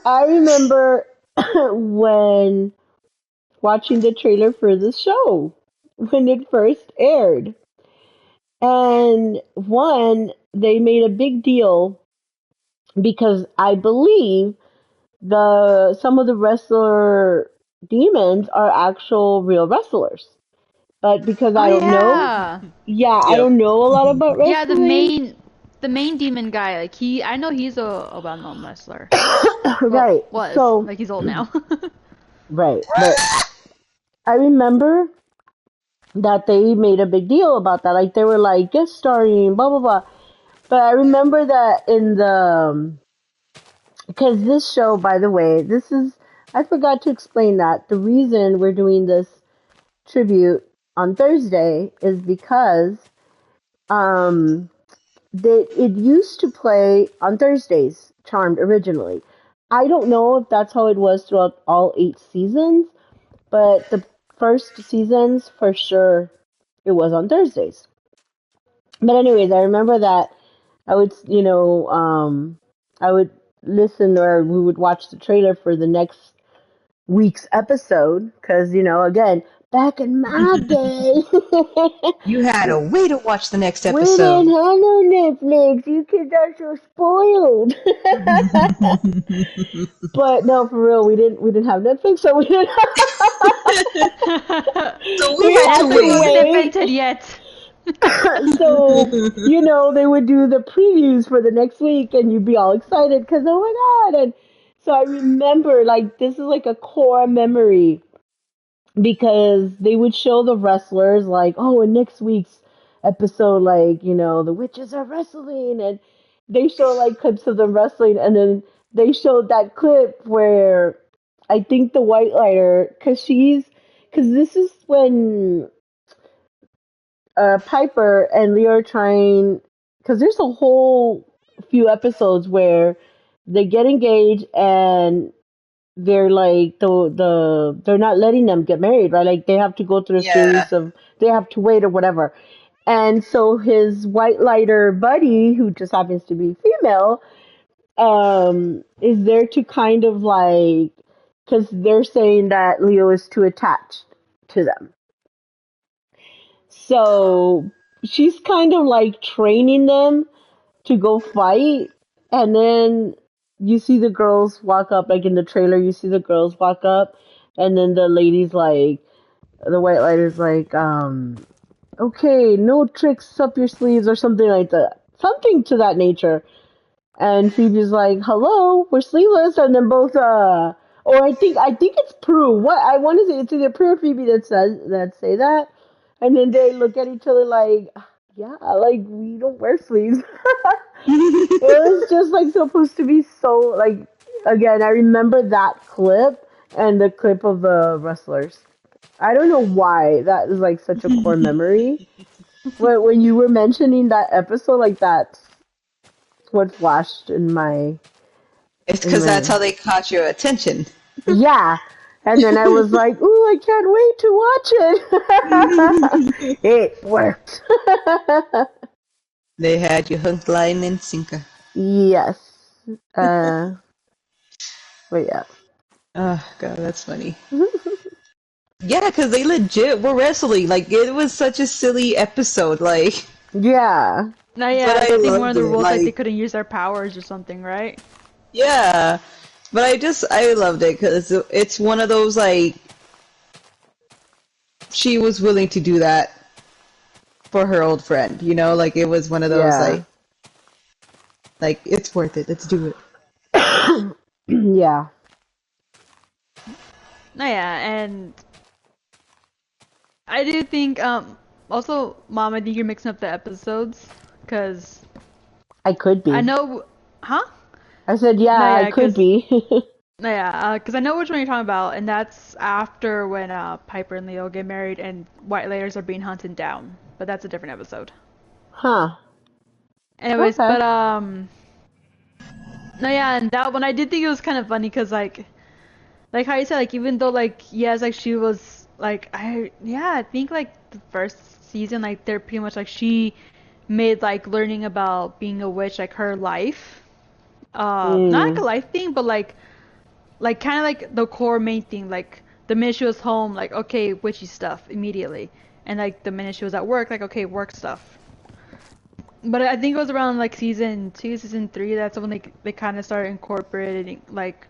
I remember when watching the trailer for the show when it first aired. And one, they made a big deal because I believe some of the wrestler demons are actual real wrestlers. But because Oh I don't know, yeah. yeah, I Yep. don't know a lot about Yeah, the wrestling. main demon guy, like I know he's a well-known wrestler. Well, Right. was. So, Like he's old now. right. But I remember that they made a big deal about that. Like they were like guest starring, blah blah blah. But I remember that in the because this show, by the way, this is I forgot to explain that the reason we're doing this tribute on Thursday is because um it used to play on Thursdays, Charmed originally. I don't know if that's how it was throughout all 8 seasons, but the first seasons for sure it was on Thursdays. But anyways, I remember that I would, I would listen or we would watch the trailer for the next week's episode because, again, back in my day, You had a way to watch the next we didn't episode. have no Netflix. You kids are so spoiled. But no, for real, we didn't have Netflix, so we didn't. So we We had to had Netflix to wasn't wait. wait. invented yet. So, they would do the previews for the next week and you'd be all excited because, oh my God. And so I remember, like, this is like a core memory because they would show the wrestlers, like, oh, in next week's episode, like, the witches are wrestling. And they show, like, clips of them wrestling. And then they showed that clip where I think the White Lighter, because this is when Piper and Leo are trying, because there's a whole few episodes where they get engaged and they're like they're not letting them get married, right? Like they have to go through a Yeah. series of they have to wait or whatever. And so his white lighter buddy, who just happens to be female, is there to kind of like, because they're saying that Leo is too attached to them. So she's kind of like training them to go fight. And then you see the girls walk up, like in the trailer, you see the girls walk up. And then the lady's like, the white lighter's like, okay, no tricks up your sleeves or something like that. Something to that nature. And Phoebe's like, "Hello, we're sleeveless," and then both, or I think it's Prue. What I want to say, it's either Prue or Phoebe that say that, and then they look at each other like, "Yeah, like we don't wear sleeves." It was just like supposed to be so like. Again, I remember that clip and the clip of the wrestlers. I don't know why that is like such a core memory. When you were mentioning that episode, like that's what flashed It's in because that's my how they caught your attention. yeah. And then I was like, ooh, I can't wait to watch it. It worked. They had you hook, line, and sinker. Yes. Uh, but yeah. Oh god, that's funny. Yeah, because they legit were wrestling. Like it was such a silly episode. Like, Yeah. No, yeah, but like, I I think one of loved the it. rules like they Like, couldn't use their powers or something, right? yeah, but I loved it because it's one of those like she was willing to do that for her old friend. You know, like it was one of those Yeah. like it's worth it. Let's do it. Yeah. No, yeah, and I do think also, Mom, I think you're mixing up the episodes, cause I could I be. know, huh? I said, yeah, No, I yeah, could cause be. no, yeah, cause I know which one you're talking about, and that's after when Piper and Leo get married and White Layers are being hunted down, but that's a different episode. Huh. Anyways, Okay. but no, yeah, and that one I did think it was kind of funny, cause like how you said, like even though like yes, like she was like I think like the first season like they're pretty much like she made like learning about being a witch like her life, not like a Mm. life thing, but like kind of like the core main thing. Like the minute she was home, like okay, witchy stuff immediately, and like the minute she was at work, like okay, work stuff. But I think it was around like season 2, season 3. That's when they kind of started incorporating like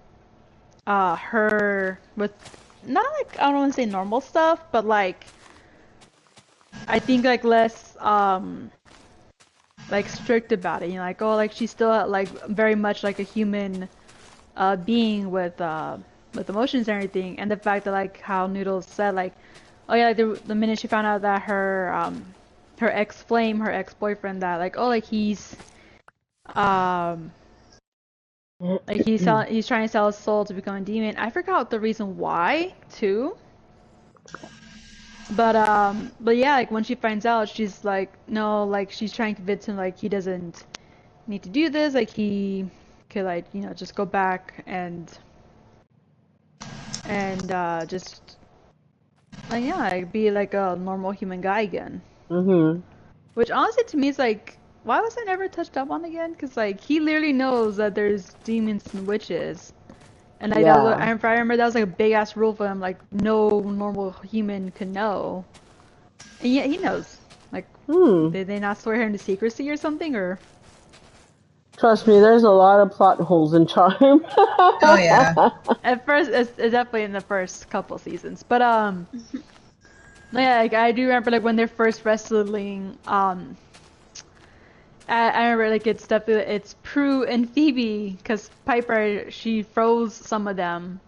her with not like I don't want to say normal stuff, but like I think like less like strict about it. You know, like oh like she's still like very much like a human being with emotions and everything, and the fact that like how Noodles said like oh yeah like, the minute she found out that her ex flame her ex boyfriend that like oh like he's um like he's trying to sell his soul to become a demon. I forgot the reason why too. But yeah, like when she finds out, she's like, no, like she's trying to convince him like he doesn't need to do this, like he could like, you know, just go back and just like yeah, like, be like a normal human guy again. Mhm. Which honestly to me is like, why was that never touched up on again? Because like he literally knows that there's demons and witches. And like that was, Yeah. I remember that was like a big ass rule for him, like no normal human could know. And yet he knows. Like, Hmm. did they not swear her into secrecy or something? Or Trust me, there's a lot of plot holes in Charm. Oh yeah. at first, it's definitely in the first couple seasons. But no, yeah, like I do remember like when they're first wrestling. I remember like it's Prue and Phoebe because Piper she froze some of them,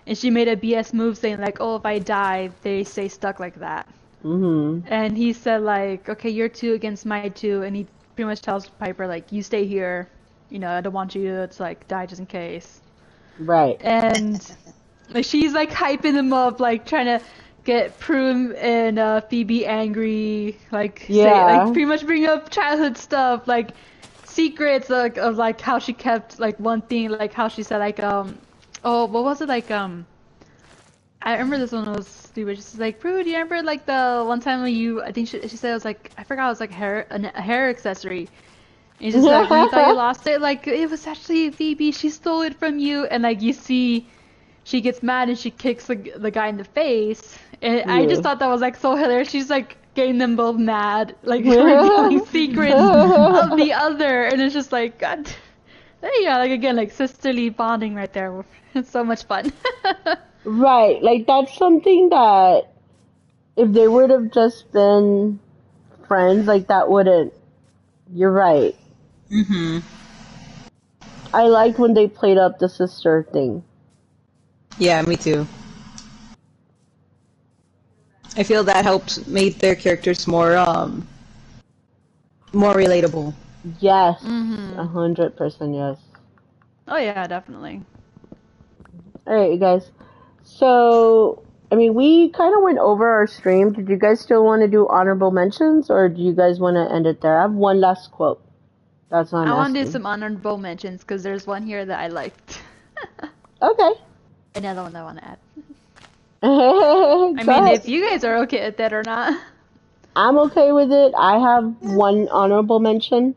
and she made a BS move saying like, oh, if I die, they stay stuck like that. Mhm. And he said like, okay, you're two against my two, and he pretty much tells Piper like, you stay here, you know, I don't want you to like die just in case. Right. And like she's like hyping them up, like trying to get Prue and Phoebe angry, like say like Yeah. pretty much bring up childhood stuff, like secrets like of like how she kept like one thing, like how she said like Oh, what was it like? I remember this one was stupid. She's like, Prue, do you remember like the one time when you? I think she said it was like I forgot it was like a hair accessory. And it's just like when you thought you lost it, like it was actually Phoebe. She stole it from you, and like you see, she gets mad and she kicks the guy in the face. And I just Yeah. thought that was like so hilarious. She's like getting them both mad, like revealing secrets of the other, and it's just like God. There you go, like again, like sisterly bonding right there. It's so much fun. Right, like that's something that if they would have just been friends, like that wouldn't. You're right. Mm-hmm. I liked when they played up the sister thing. Yeah, me too. I feel that helped made their characters more relatable. Yes, Mm-hmm. 100% yes. Oh yeah, definitely. All right, you guys. So, I mean, we kind of went over our stream. Did you guys still want to do honorable mentions, or do you guys want to end it there? I have one last quote. That's what I'm I want to do asking. some honorable mentions because there's one here that I liked. Okay. Another one I want to add. Go I mean, ahead. if you guys are okay with that or not. I'm okay with it. I have one honorable mention,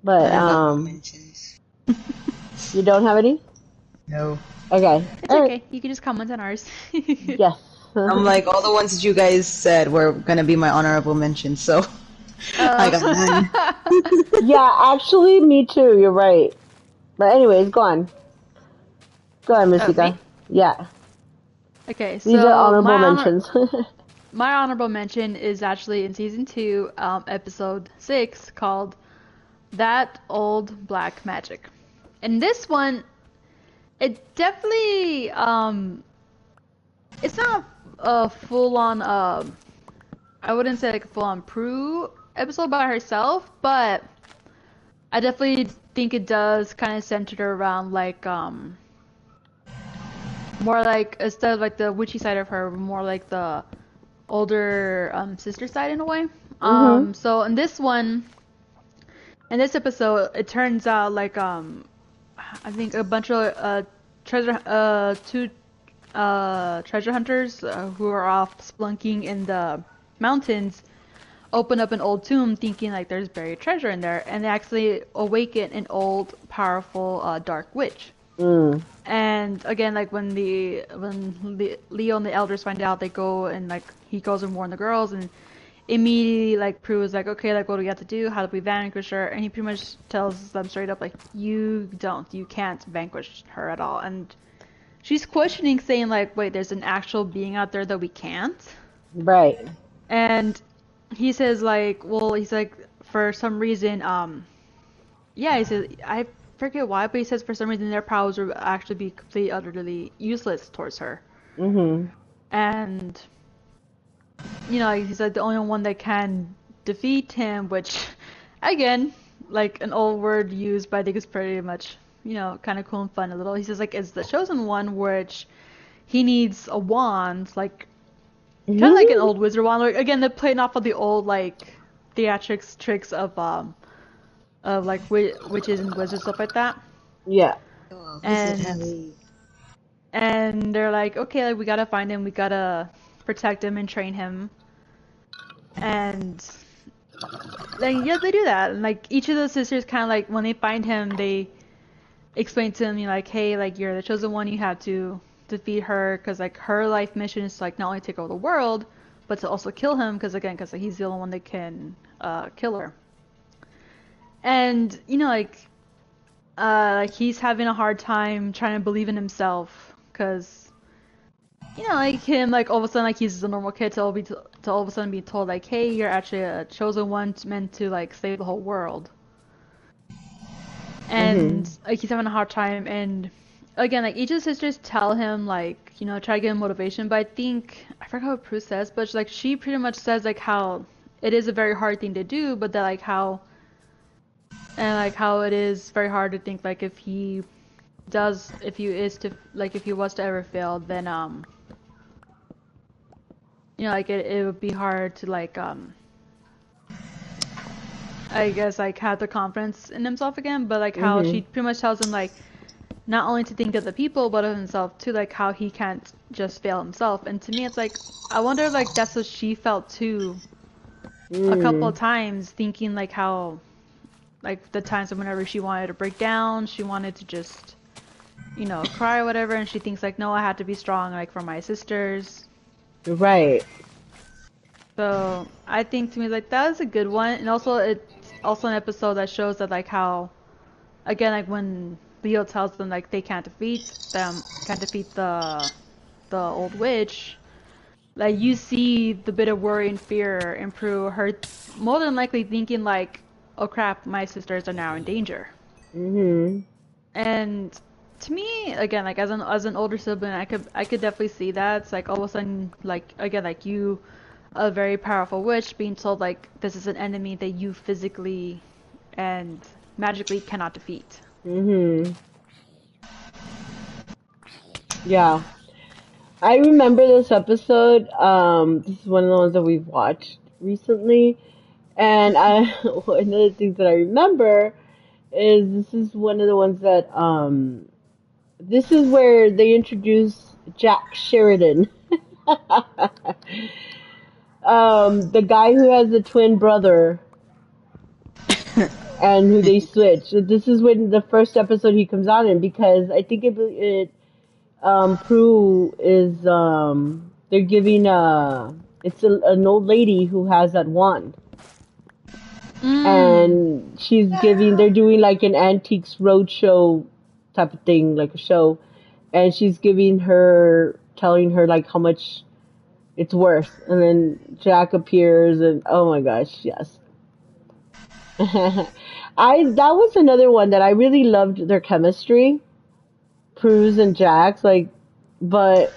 but I love no mentions. you don't have any? No. Okay. It's All right. okay. You can just comment on ours. Yes. I'm like, all the ones that you guys said were gonna be my honorable mentions, so I got none. Yeah, actually, me too. You're right. But anyways, go on. Go ahead, Oh, me? Masika. Yeah. Okay, These are so honorable mentions. my honorable mention is actually in season 2, episode 6, called That Old Black Magic. And this one, it definitely it's not a full-on I wouldn't say like a full-on Prue episode by herself, but I definitely think it does kind of center around like more like instead of like the witchy side of her, more like the older sister side in a way. Mhm. So in this one, in this episode, it turns out like I think a bunch of two treasure hunters who are off spelunking in the mountains open up an old tomb thinking like there's buried treasure in there, and they actually awaken an old powerful dark witch. Mm. And again, like when Leo and the elders find out, they go and like he goes and warn the girls, and immediately like Prue is like, okay, like what do we have to do? How do we vanquish her? And he pretty much tells them straight up like, you can't vanquish her at all. And she's questioning, saying like, wait, there's an actual being out there that we can't. Right. And he says like, well, he's like, for some reason, yeah, he says, I forget why, but he says for some reason their powers would actually be completely, utterly useless towards her. Mhm. And, you know, he's like the only one that can defeat him, which, again, like an old word used, but I think it's pretty much, you know, kind of cool and fun a little. He says like, it's the chosen one, which he needs a wand, like, kind of like an old wizard wand. Like, again, they're playing off of the old, like, theatrics tricks of like witches and wizards, stuff like that. Yeah. Oh, And they're like, okay, like we gotta find him, we gotta protect him and train him. And like yeah, they do that. And like each of the sisters kind of like when they find him, they explain to him, you know, like, hey, like you're the chosen one, you have to defeat her because like her life mission is to like not only take over the world, but to also kill him because because he's the only one that can kill her. And you know, like he's having a hard time trying to believe in himself because you know, like him, like all of a sudden, like he's a normal kid to all of a sudden be told like, hey, you're actually a chosen one meant to like save the whole world. And like he's having a hard time, and again, like each of the sisters tell him like, you know, try to give him motivation. But I think I forgot what Prue says, but like she pretty much says like how it is a very hard thing to do, but that like how it is very hard to think like if he was to ever fail, then you know, like it would be hard to like I guess like have the confidence in himself again, but like how she pretty much tells him like not only to think of the people but of himself too, like how he can't just fail himself. And to me it's like, I wonder like that's what she felt too a couple of times, thinking like how like the times whenever she wanted to break down, she wanted to just, you know, cry or whatever, and she thinks like, no, I had to be strong like for my sisters. Right. So I think to me like that was a good one. And also it's also an episode that shows that like how, again, like when Leo tells them like they can't defeat the old witch, like you see the bit of worry and fear in Prue, her more than likely thinking like, oh crap, my sisters are now in danger. Mhm. And to me, again, like as an older sibling, I could definitely see that. It's like all of a sudden, like again, like you, a very powerful witch, being told like this is an enemy that you physically and magically cannot defeat. Mhm. Yeah. I remember this episode. This is one of the ones that we've watched recently, and one of the things that I remember is this is one of the ones that this is where they introduce Jack Sheridan. The guy who has the twin brother and who they switch. So this is when the first episode he comes out in, because I think it Prue is they're giving it's an old lady who has that wand, and she's giving, they're doing like an antiques roadshow type of thing, like a show, and she's giving her, telling her like how much it's worth, and then Jack appears, and oh my gosh, yes. That was another one that I really loved their chemistry, Prue's and Jack's, like, but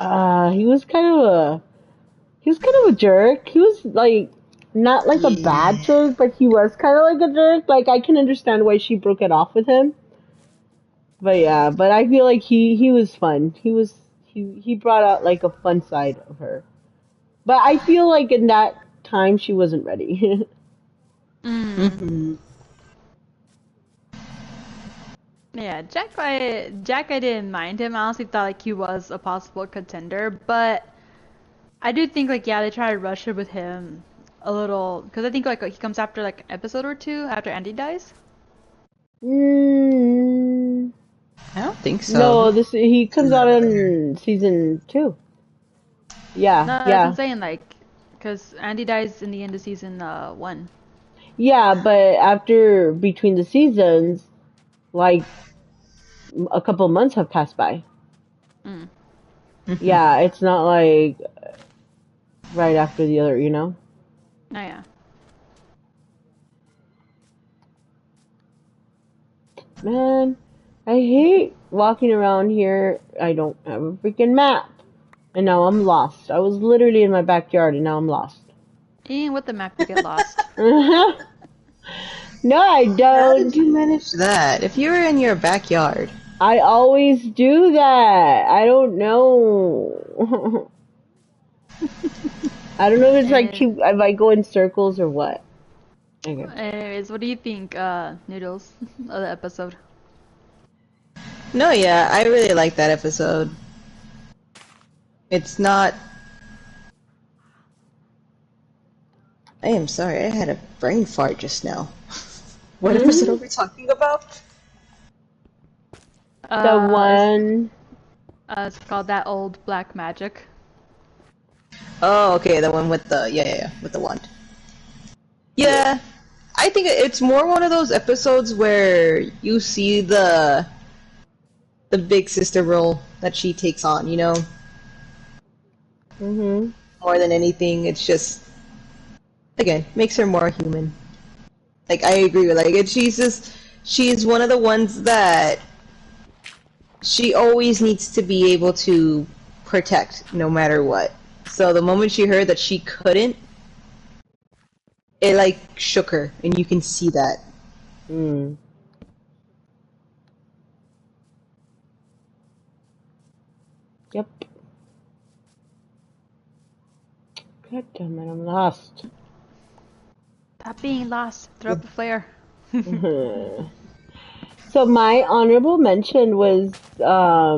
he was kind of a jerk. He was like not like a bad jerk, but he was kind of like a jerk. Like I can understand why she broke it off with him. But yeah, but I feel like he was fun. He brought out like a fun side of her. But I feel like in that time she wasn't ready. Mm-hmm. Yeah, Jack, I didn't mind him. I honestly thought like he was a possible contender, but I do think like yeah, they try to rush it with him a little, because I think like he comes after like an episode or two after Andy dies. mm, I don't think so. no, this he comes out in season 2. No, Yeah, that's what I'm yeah, saying, like, because Andy dies in the end of season 1. yeah. But after, between the seasons, like a couple months have passed by. Mm. Mm-hmm. Yeah, it's not like right after the other, you know? Oh yeah. Man, I hate walking around here. I don't have a freaking map. And now I'm lost. I was literally in my backyard and now I'm lost. And with the map you get lost. No, I How did don't. you manage that? If you were in your backyard. I always do that. I don't know. I don't know if it's like And, if I go in circles or what. Okay. anyways, what do you think, Noodles, of the episode? No, yeah, I really like that episode. It's not. I am sorry, I had a brain fart just now. What episode are we talking about? The one. It's called That Old Black Magic. Oh, okay, the one with the with the wand. Yeah, I think it's more one of those episodes where you see the big sister role that she takes on, you know? Mhm. More than anything, it's just, again, makes her more human. Like, I agree with, like, she's one of the ones that she always needs to be able to protect no matter what. So the moment she heard that she couldn't, it, like, shook her, and you can see that. Mm. Yep. God damn it, I'm lost. Stop being lost. Throw up a flare. So my honorable mention was I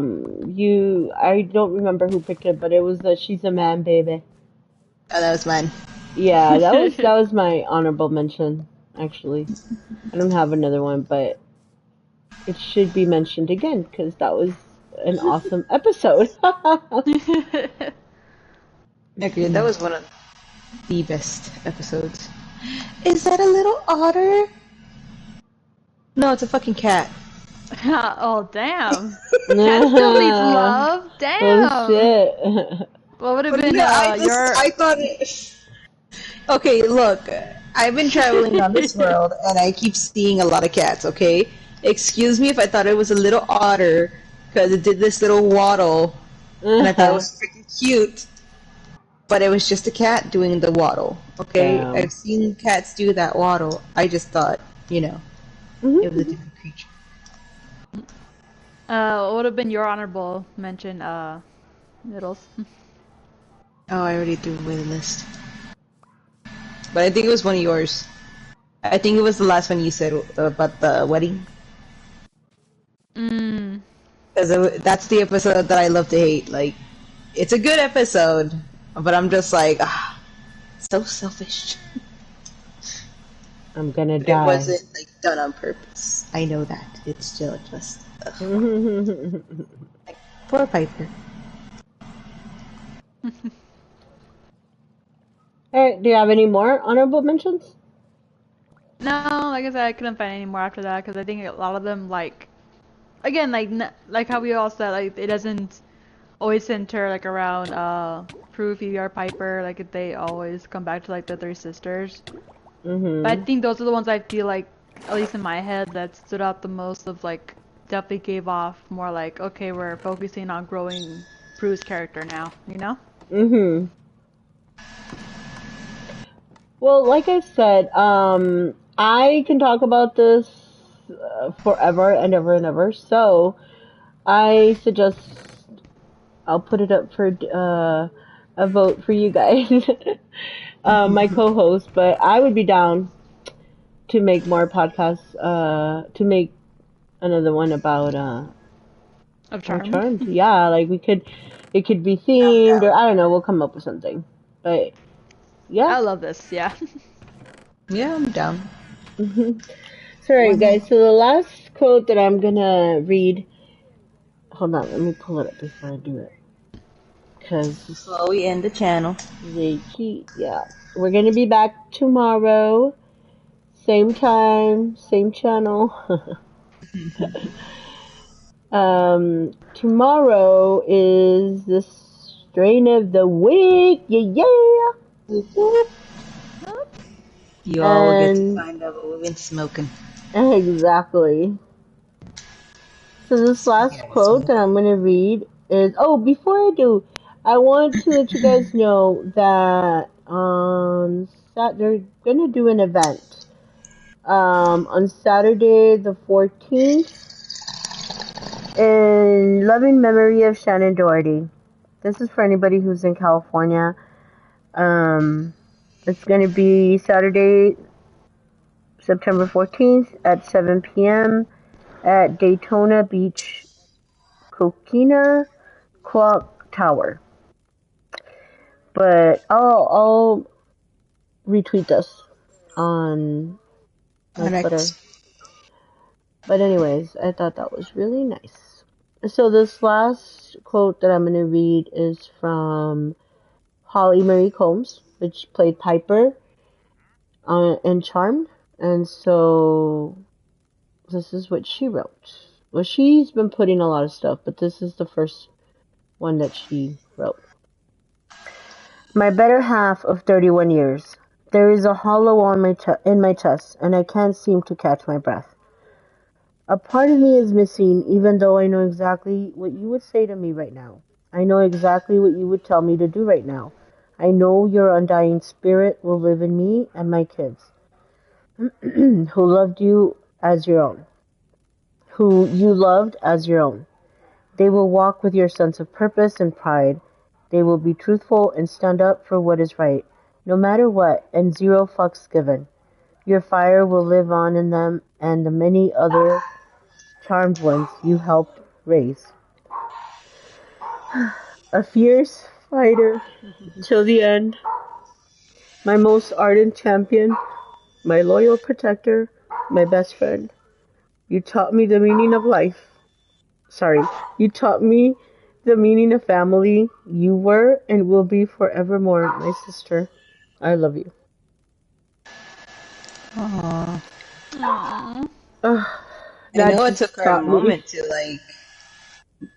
don't remember who picked it, but it was the She's a Man Baby. Oh, that was mine. Yeah, that was my honorable mention, actually. I don't have another one, but it should be mentioned again because that was an awesome episode. Agree. That was one of the best episodes. Is that a little otter? No, it's a fucking cat. Oh, damn. Cat still needs love. Oh Damn. shit. What would have But been yeah, your... I thought it. Okay, look, I've been traveling on this world and I keep seeing a lot of cats, okay? Excuse me if I thought it was a little otter because it did this little waddle and I thought it was freaking cute, but it was just a cat doing the waddle, okay? Damn. I've seen cats do that waddle. I just thought, it was a different creature. what would have been your honorable mention, Middles? Oh, I already threw away the list. But I think it was one of yours. I think it was the last one you said about the wedding. Because that's the episode that I love to hate. Like, it's a good episode, but I'm just like, so selfish. I'm gonna But die. it wasn't like done on purpose. I know that. It's still just like, poor Piper. Alright, do you have any more honorable mentions? No, like I said, I couldn't find any more after that because I think a lot of them, like, again, like how we all said, like it doesn't always center like around Prue, Phoebe, or Piper. Like they always come back to like the three sisters. But I think those are the ones I feel like, at least in my head, that stood out the most. Of like definitely gave off more like, okay, we're focusing on growing Prue's character now. You know? Well, like I said, I can talk about this forever and ever and ever. So I suggest I'll put it up for a vote for you guys, my co-host. But I would be down to make more podcasts. To make another one about Of Charmed. Charmed. Yeah, like it could be themed, or I don't know. We'll come up with something. But yeah. I love this. Yeah. Yeah, I'm down. Sorry, guys. So the last quote that I'm gonna read. Hold on, let me pull it up before I do it. Because Before we end the channel. yeah, we're gonna be back tomorrow, same time, same channel. Tomorrow is the strain of the week. Yeah. You all will get to find out what we've been smoking. Exactly. So this last quote that I'm going to read is, before I do, I want to let you guys know that they're going to do an event on Saturday the 14th in loving memory of Shannon Doherty. This is for anybody who's in California. It's going to be Saturday, September 14th at 7 p.m. at Daytona Beach, Coquina Clock Tower. But I'll retweet this on my Twitter. But anyways, I thought that was really nice. So this last quote that I'm going to read is from Holly Marie Combs, which played Piper in Charmed. And so this is what she wrote. Well, she's been putting a lot of stuff, but this is the first one that she wrote. My better half of 31 years. There is a hollow in my chest, and I can't seem to catch my breath. A part of me is missing, even though I know exactly what you would say to me right now. I know exactly what you would tell me to do right now. I know your undying spirit will live in me and my kids, who loved you as your own. Who you loved as your own. They will walk with your sense of purpose and pride. They will be truthful and stand up for what is right, no matter what, and zero fucks given. Your fire will live on in them and the many other charmed ones you helped raise. A fierce fighter till the end, my most ardent champion, my loyal protector, my best friend. You taught me the meaning of life. Sorry, you taught me the meaning of family. You were and will be forevermore my sister. I love you. Aww. Aww. I That know it took just her a taught me. moment to like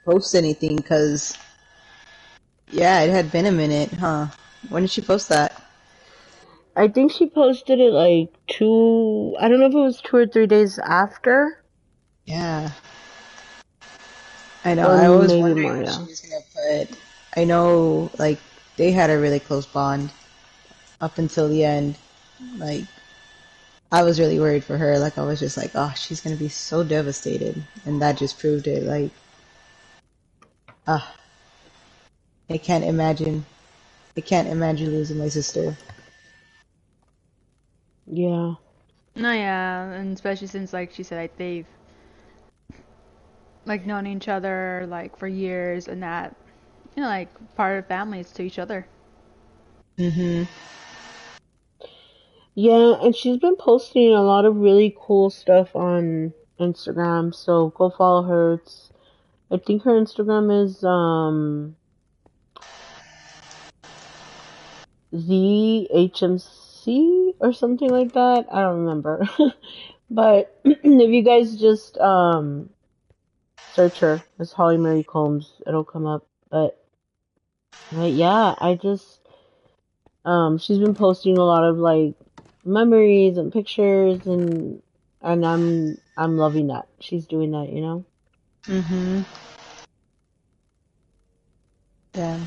post anything because yeah, it had been a minute, huh? When did she post that? I think she posted it like I don't know if it was 2 or 3 days after, Yeah, I know. or I was maybe wondering more, what she yeah. was gonna put. I know, like they had a really close bond up until the end. Like I was really worried for her. Like I was just like, oh, she's gonna be so devastated, and that just proved it. Like, ah, I can't imagine. I can't imagine losing my sister. Yeah. No, yeah, and especially since, like she said, like they've like known each other like for years, and that like part of families to each other. Mhm. Yeah, and she's been posting a lot of really cool stuff on Instagram, so go follow her. I think her Instagram is the HMC or something like that. I don't remember. But if you guys just search her as Holly Mary Combs, it'll come up. But yeah, I just she's been posting a lot of like memories and pictures, and I'm loving that. She's doing that, you know? Mhm. Yeah.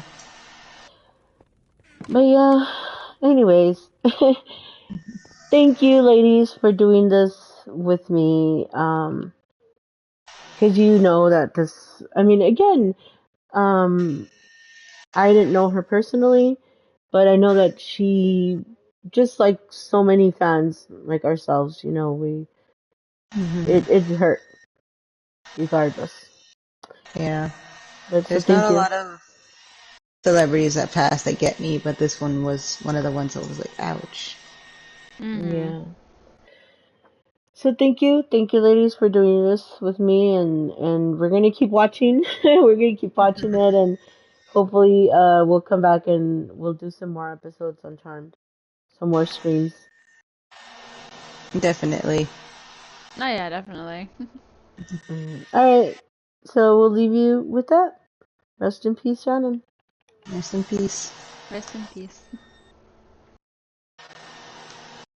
But yeah, anyways, thank you ladies for doing this with me. 'Cause you know that I mean, again, um, I didn't know her personally, but I know that she, just like so many fans like ourselves, you know, Mhm. it hurt regardless. Yeah. But so There's not thank a you. lot of celebrities that pass that get me, but this one was one of the ones that was like, ouch. Mhm. Yeah. So thank you, ladies, for doing this with me, and we're gonna keep watching. We're gonna keep watching it, and hopefully, we'll come back and we'll do some more episodes on Charmed, some more streams. Definitely. Oh yeah, definitely. All right, so we'll leave you with that. Rest in peace, Shannon. Rest in peace. Rest in peace.